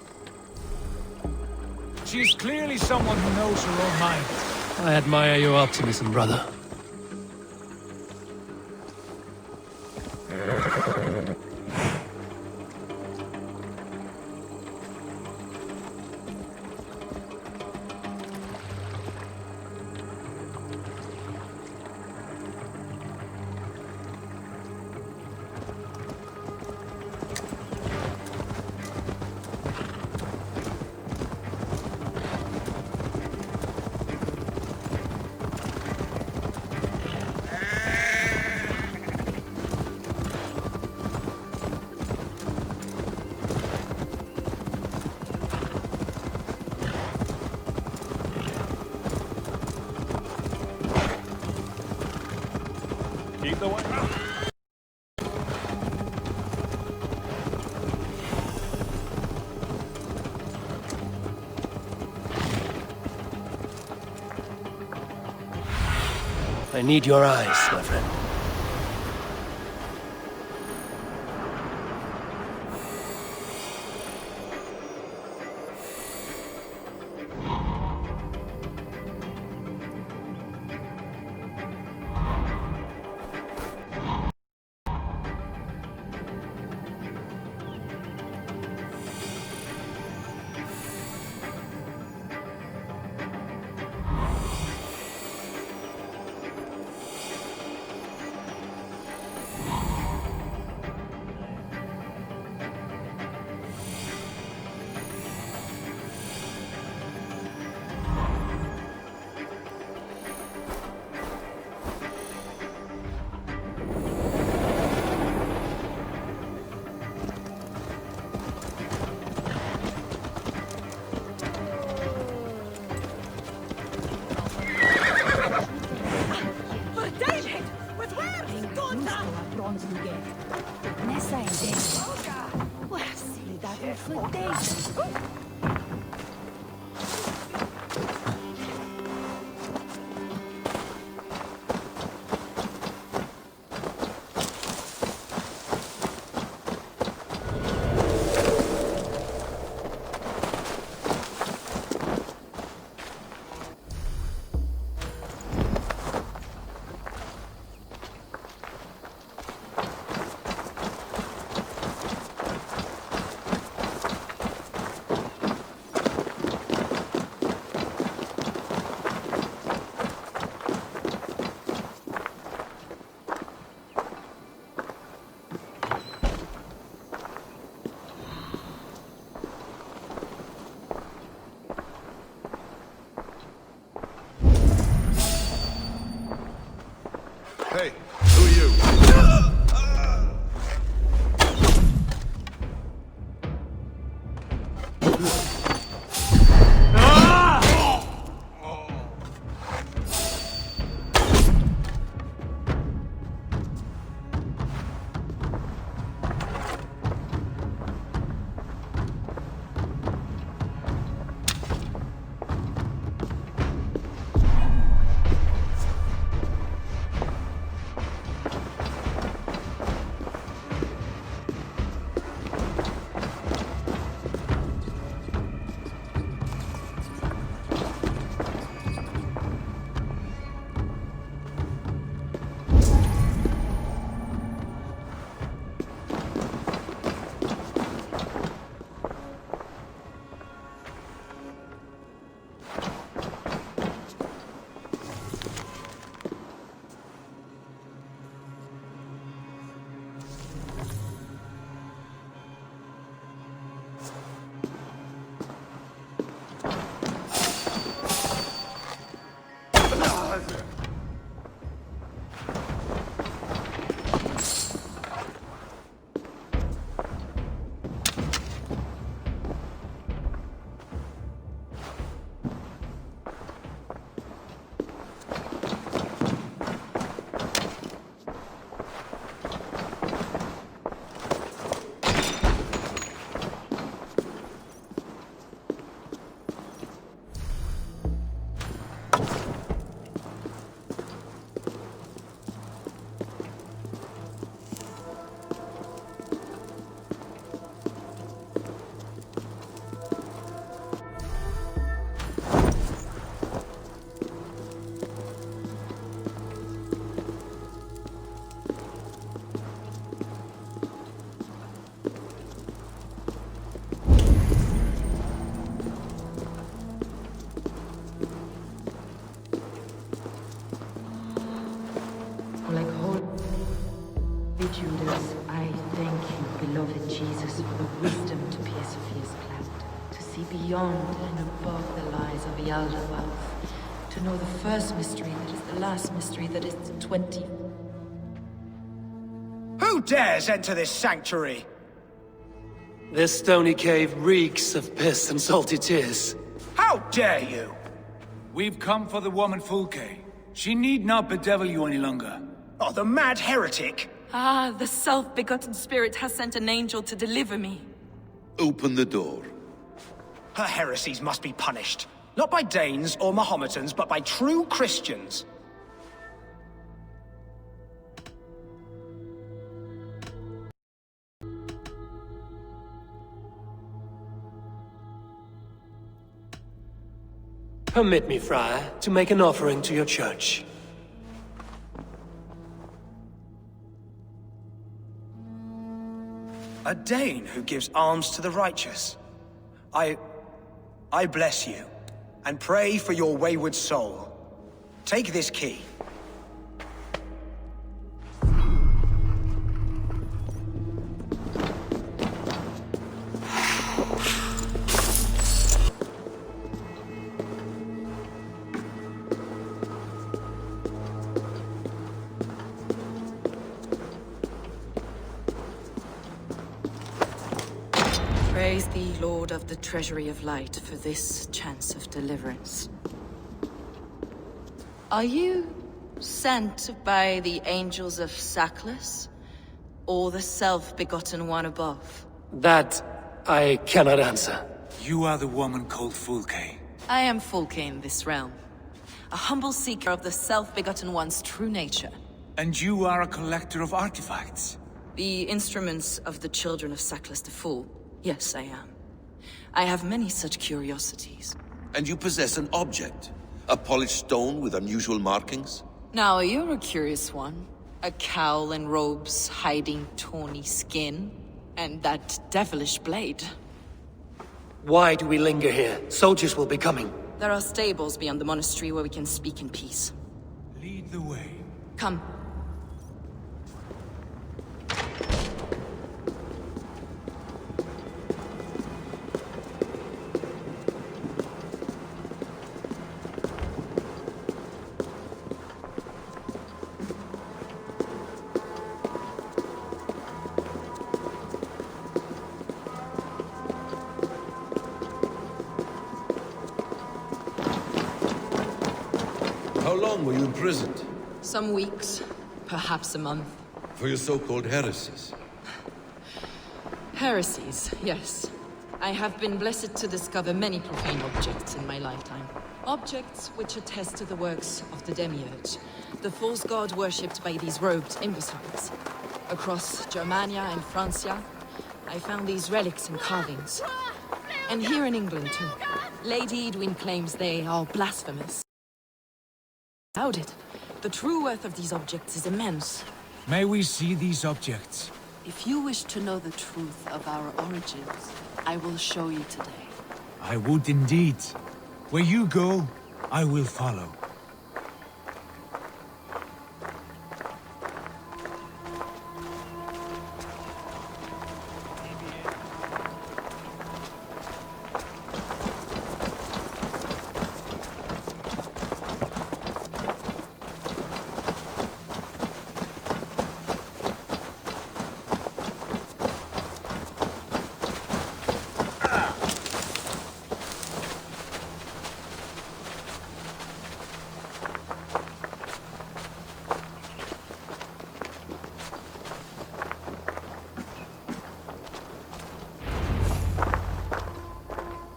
She is clearly someone who knows her own mind. I admire your optimism, brother. Keep the way. I need your eyes, my friend. Judas, I thank you, beloved Jesus, for the wisdom to pierce Sophia's cloud, to see beyond and above the lies of the elder wealth, to know the first mystery that is the last mystery that is the 20. Who dares enter this sanctuary? This stony cave reeks of piss and salty tears. How dare you? We've come for the woman Fulke. She need not bedevil you any longer. Oh, the mad heretic! Ah, the self-begotten spirit has sent an angel to deliver me. Open the door. Her heresies must be punished. Not by Danes or Mahometans, but by true Christians. Permit me, Friar, to make an offering to your church. A Dane who gives alms to the righteous. I bless you, and pray for your wayward soul. Take this key. Praise thee, Lord of the Treasury of Light, for this chance of deliverance. Are you sent by the angels of Sackless, or the self-begotten one above? That I cannot answer. You are the woman called Fulke. I am Fulke in this realm, a humble seeker of the self-begotten one's true nature. And you are a collector of artifacts? The instruments of the children of Sackless the Fool. Yes, I am. I have many such curiosities. And you possess an object? A polished stone with unusual markings? Now, you're a curious one. A cowl and robes hiding tawny skin. And that devilish blade. Why do we linger here? Soldiers will be coming. There are stables beyond the monastery where we can speak in peace. Lead the way. Come. How long were you imprisoned? Some weeks, perhaps a month. For your so-called heresies? Heresies, yes. I have been blessed to discover many profane objects in my lifetime. Objects which attest to the works of the Demiurge, the false god worshipped by these robed imbeciles. Across Germania and Francia, I found these relics and carvings. And here in England, too. Lady Edwin claims they are blasphemous. Doubt it. The true worth of these objects is immense. May we see these objects? If you wish to know the truth of our origins, I will show you today. I would indeed. Where you go, I will follow.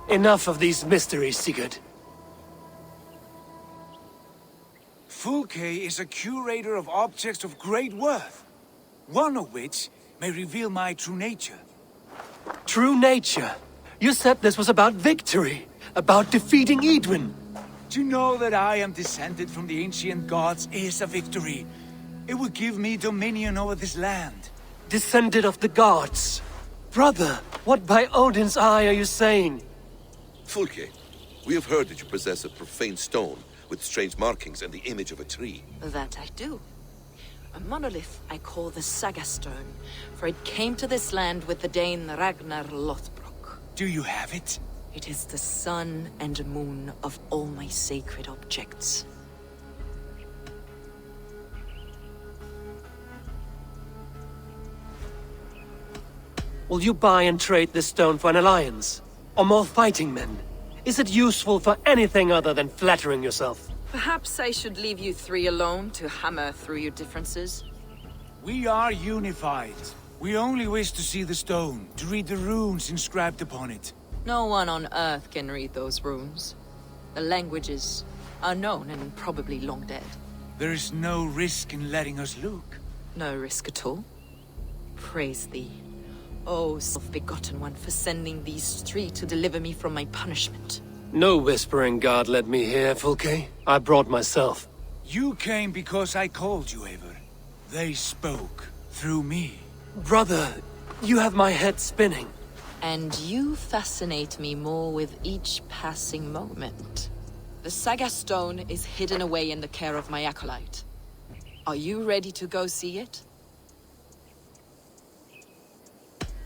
Enough of these mysteries, Sigurd. Fulke is a curator of objects of great worth, one of which may reveal my true nature. True nature? You said this was about victory, about defeating Edwin. To know that I am descended from the ancient gods is a victory. It will give me dominion over this land. Descended of the gods? Brother, what by Odin's eye are you saying? Fulke, we have heard that you possess a profane stone with strange markings and the image of a tree. That I do. A monolith I call the Saga Stone, for it came to this land with the Dane Ragnar Lothbrok. Do you have it? It is the sun and moon of all my sacred objects. Will you buy and trade this stone for an alliance? Or more fighting men? Is it useful for anything other than flattering yourself? Perhaps I should leave you three alone to hammer through your differences? We are unified. We only wish to see the stone, to read the runes inscribed upon it. No one on Earth can read those runes. The languages are known and probably long dead. There is no risk in letting us look. No risk at all. Praise thee, O self-begotten one, for sending these three to deliver me from my punishment. No whispering god led me here, Fulke. I brought myself. You came because I called you, Eivor. They spoke through me. Brother, you have my head spinning. And you fascinate me more with each passing moment. The Saga Stone is hidden away in the care of my acolyte. Are you ready to go see it?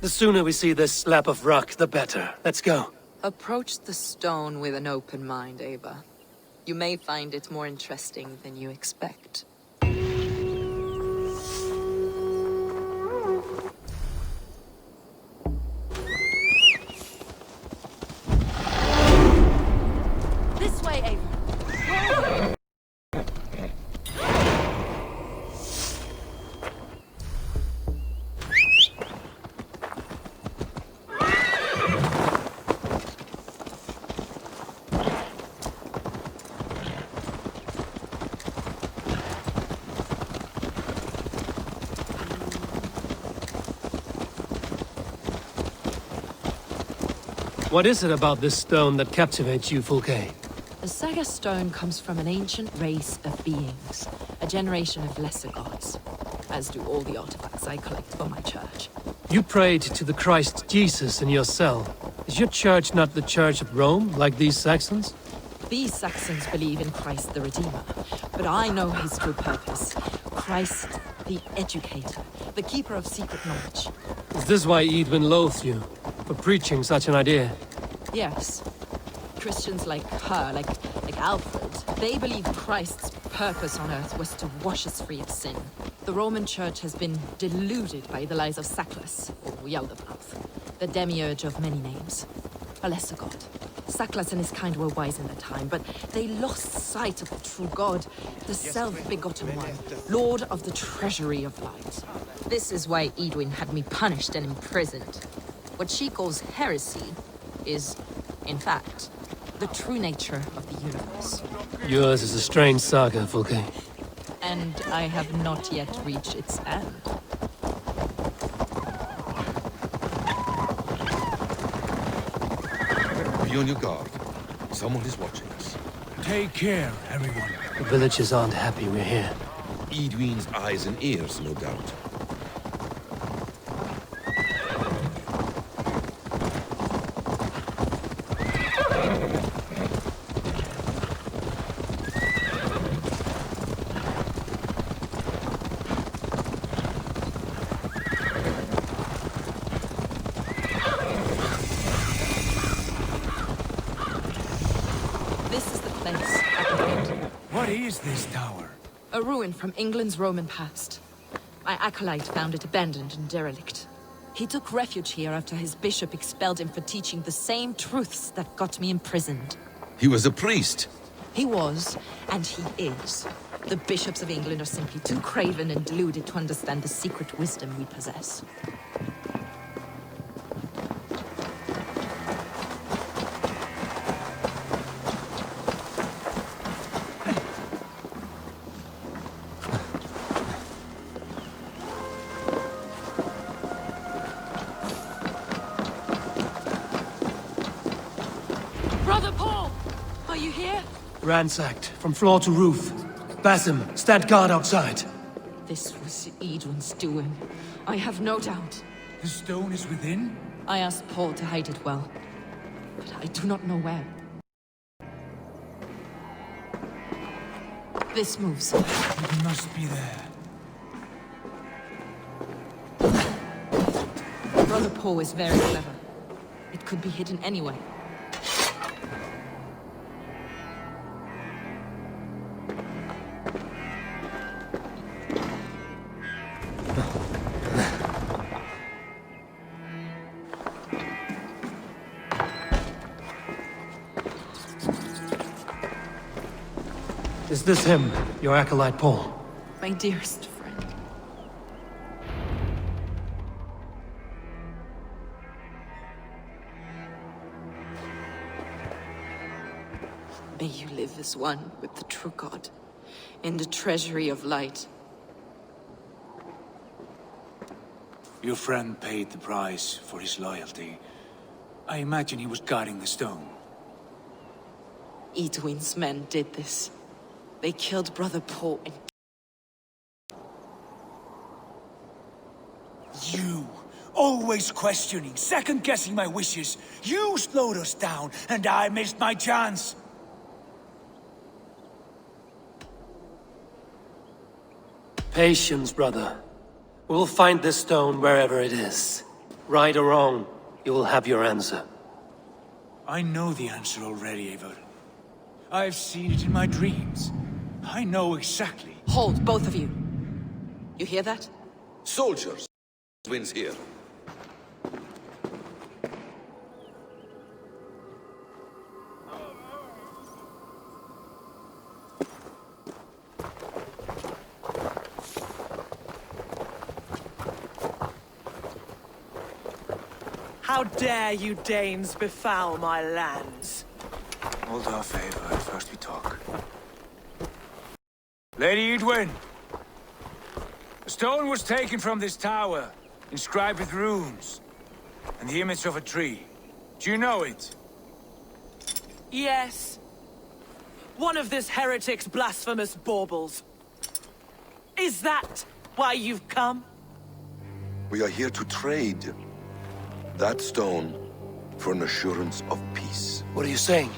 The sooner we see this slab of rock, the better. Let's go. Approach the stone with an open mind, Ava. You may find it more interesting than you expect. This way, Ava. What is it about this stone that captivates you, Fulke? The Saga Stone comes from an ancient race of beings, a generation of lesser gods, as do all the artifacts I collect for my church. You prayed to the Christ Jesus in your cell. Is your church not the Church of Rome, like these Saxons? These Saxons believe in Christ the Redeemer, but I know his true purpose. Christ the Educator, the keeper of secret knowledge. Is this why Edwin loathes you? For preaching such an idea? Yes. Christians like her, like Alfred, they believe Christ's purpose on earth was to wash us free of sin. The Roman Church has been deluded by the lies of Saklas, or Yaldabaoth, the demiurge of many names. A lesser god. Saklas and his kind were wise in their time, but they lost sight of the true God, the self-begotten one, Lord of the treasury of light. This is why Edwin had me punished and imprisoned. What she calls heresy is, in fact, the true nature of the universe. Yours is a strange saga, Fulke. And I have not yet reached its end. Be on your guard. Someone is watching us. Take care, everyone. The villagers aren't happy we're here. Edwin's eyes and ears, no doubt. What is this tower? A ruin from England's Roman past. My acolyte found it abandoned and derelict. He took refuge here after his bishop expelled him for teaching the same truths that got me imprisoned. He was a priest. He was, and he is. The bishops of England are simply too craven and deluded to understand the secret wisdom we possess. Brother Paul! Are you here? Ransacked, from floor to roof. Basim, stand guard outside. This was Edwin's doing. I have no doubt. The stone is within? I asked Paul to hide it well, but I do not know where. This moves. It must be there. Brother Poe is very clever. It could be hidden anywhere. Is this him, your acolyte Paul? My dearest friend. May you live as one with the true God, in the treasury of light. Your friend paid the price for his loyalty. I imagine he was guarding the stone. Edwin's men did this. They killed Brother Poe and... You! Always questioning, second-guessing my wishes. You slowed us down, and I missed my chance. Patience, brother. We'll find this stone wherever it is. Right or wrong, you will have your answer. I know the answer already, Eivor. I've seen it in my dreams. I know exactly. Hold, both of you. You hear that? Soldiers! Wins here. How dare you Danes befoul my lands? Hold off, Eivor. First we talk. Lady Edwin! A stone was taken from this tower, inscribed with runes, and the image of a tree. Do you know it? Yes. One of this heretic's blasphemous baubles. Is that why you've come? We are here to trade. That stone for an assurance of peace. What are you saying?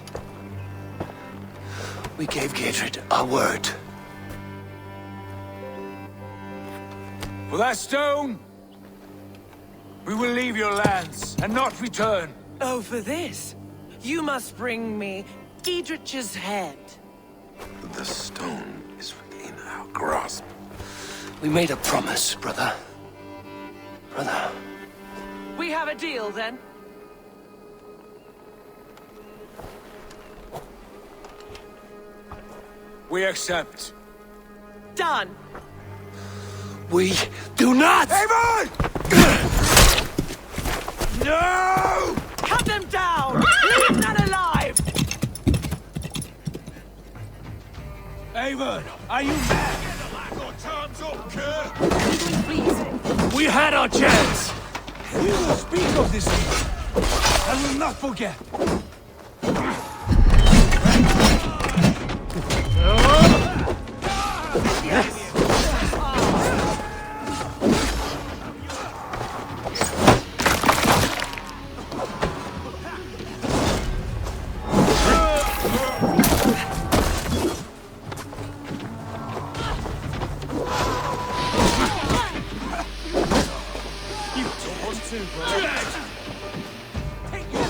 We gave Gatred our word. For that stone, we will leave your lands and not return. Oh, for this? You must bring me Giedrich's head. The stone is within our grasp. We made a promise, brother. Brother. We have a deal, then? We accept. Done. We do not! Eivor! No! Cut them down! Leave none alive! Eivor, are you mad? Time's up, Kerr! Please. We had our chance! We will speak of this thing. I will not forget.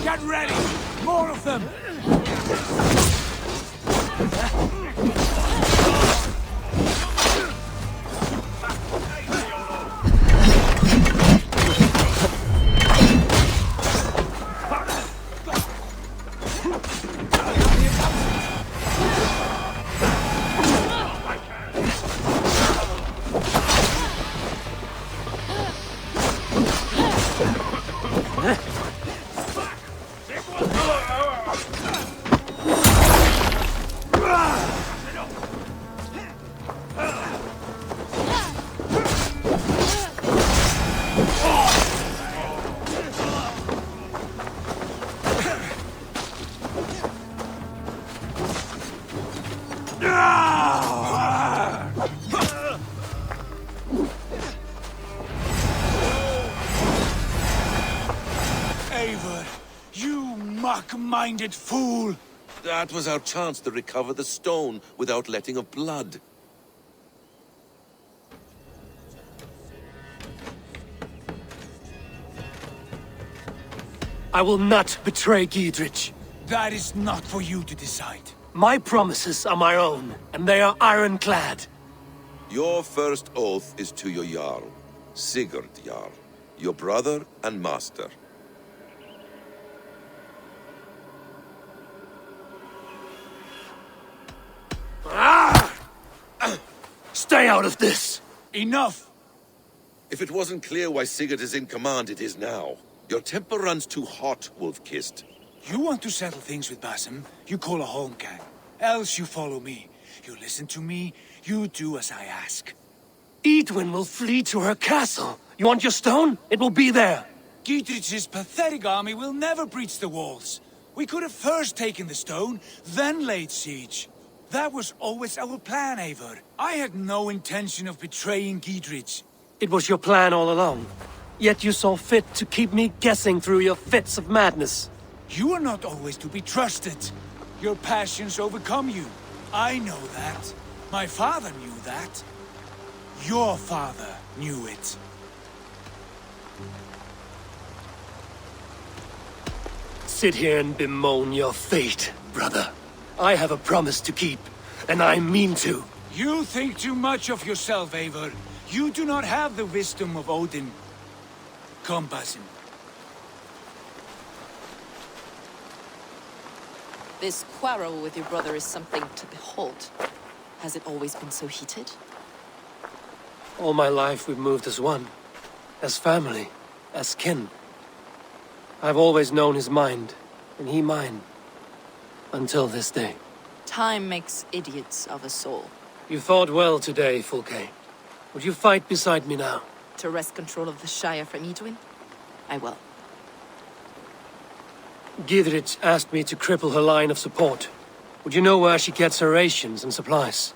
Get ready! More of them! Eivor, you mock-minded fool! That was our chance to recover the stone without letting of blood. I will not betray Giedrich. That is not for you to decide. My promises are my own, and they are ironclad. Your first oath is to your Jarl, Sigurd Jarl, your brother and master. Stay out of this! Enough! If it wasn't clear why Sigurd is in command, it is now. Your temper runs too hot, Wolf-Kissed. You want to settle things with Basim, you call a holmgang. Else you follow me. You listen to me, you do as I ask. Edwin will flee to her castle. You want your stone? It will be there. Giedrich's pathetic army will never breach the walls. We could have first taken the stone, then laid siege. That was always our plan, Eivor. I had no intention of betraying Giedrich. It was your plan all along. Yet you saw fit to keep me guessing through your fits of madness. You are not always to be trusted. Your passions overcome you. I know that. My father knew that. Your father knew it. Sit here and bemoan your fate, brother. I have a promise to keep, and I mean to. You think too much of yourself, Eivor. You do not have the wisdom of Odin. Come, Basim. This quarrel with your brother is something to behold. Has it always been so heated? All my life we've moved as one. As family. As kin. I've always known his mind, and he mine. Until this day. Time makes idiots of us all. You fought well today, Fulke. Would you fight beside me now? To wrest control of the Shire from Edwin? I will. Giedrich asked me to cripple her line of support. Would you know where she gets her rations and supplies?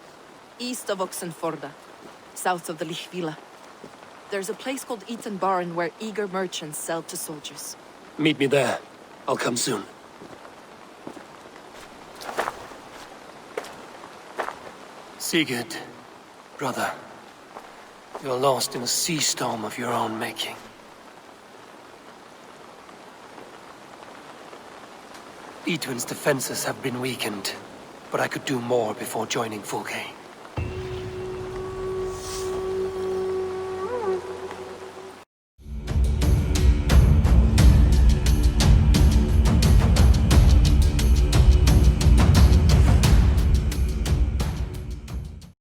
East of Oxenforda, south of the Lichvila. There's a place called Eaton Barn where eager merchants sell to soldiers. Meet me there. I'll come soon. Sigurd, brother, you're lost in a sea storm of your own making. Edwin's defenses have been weakened, but I could do more before joining Fulke.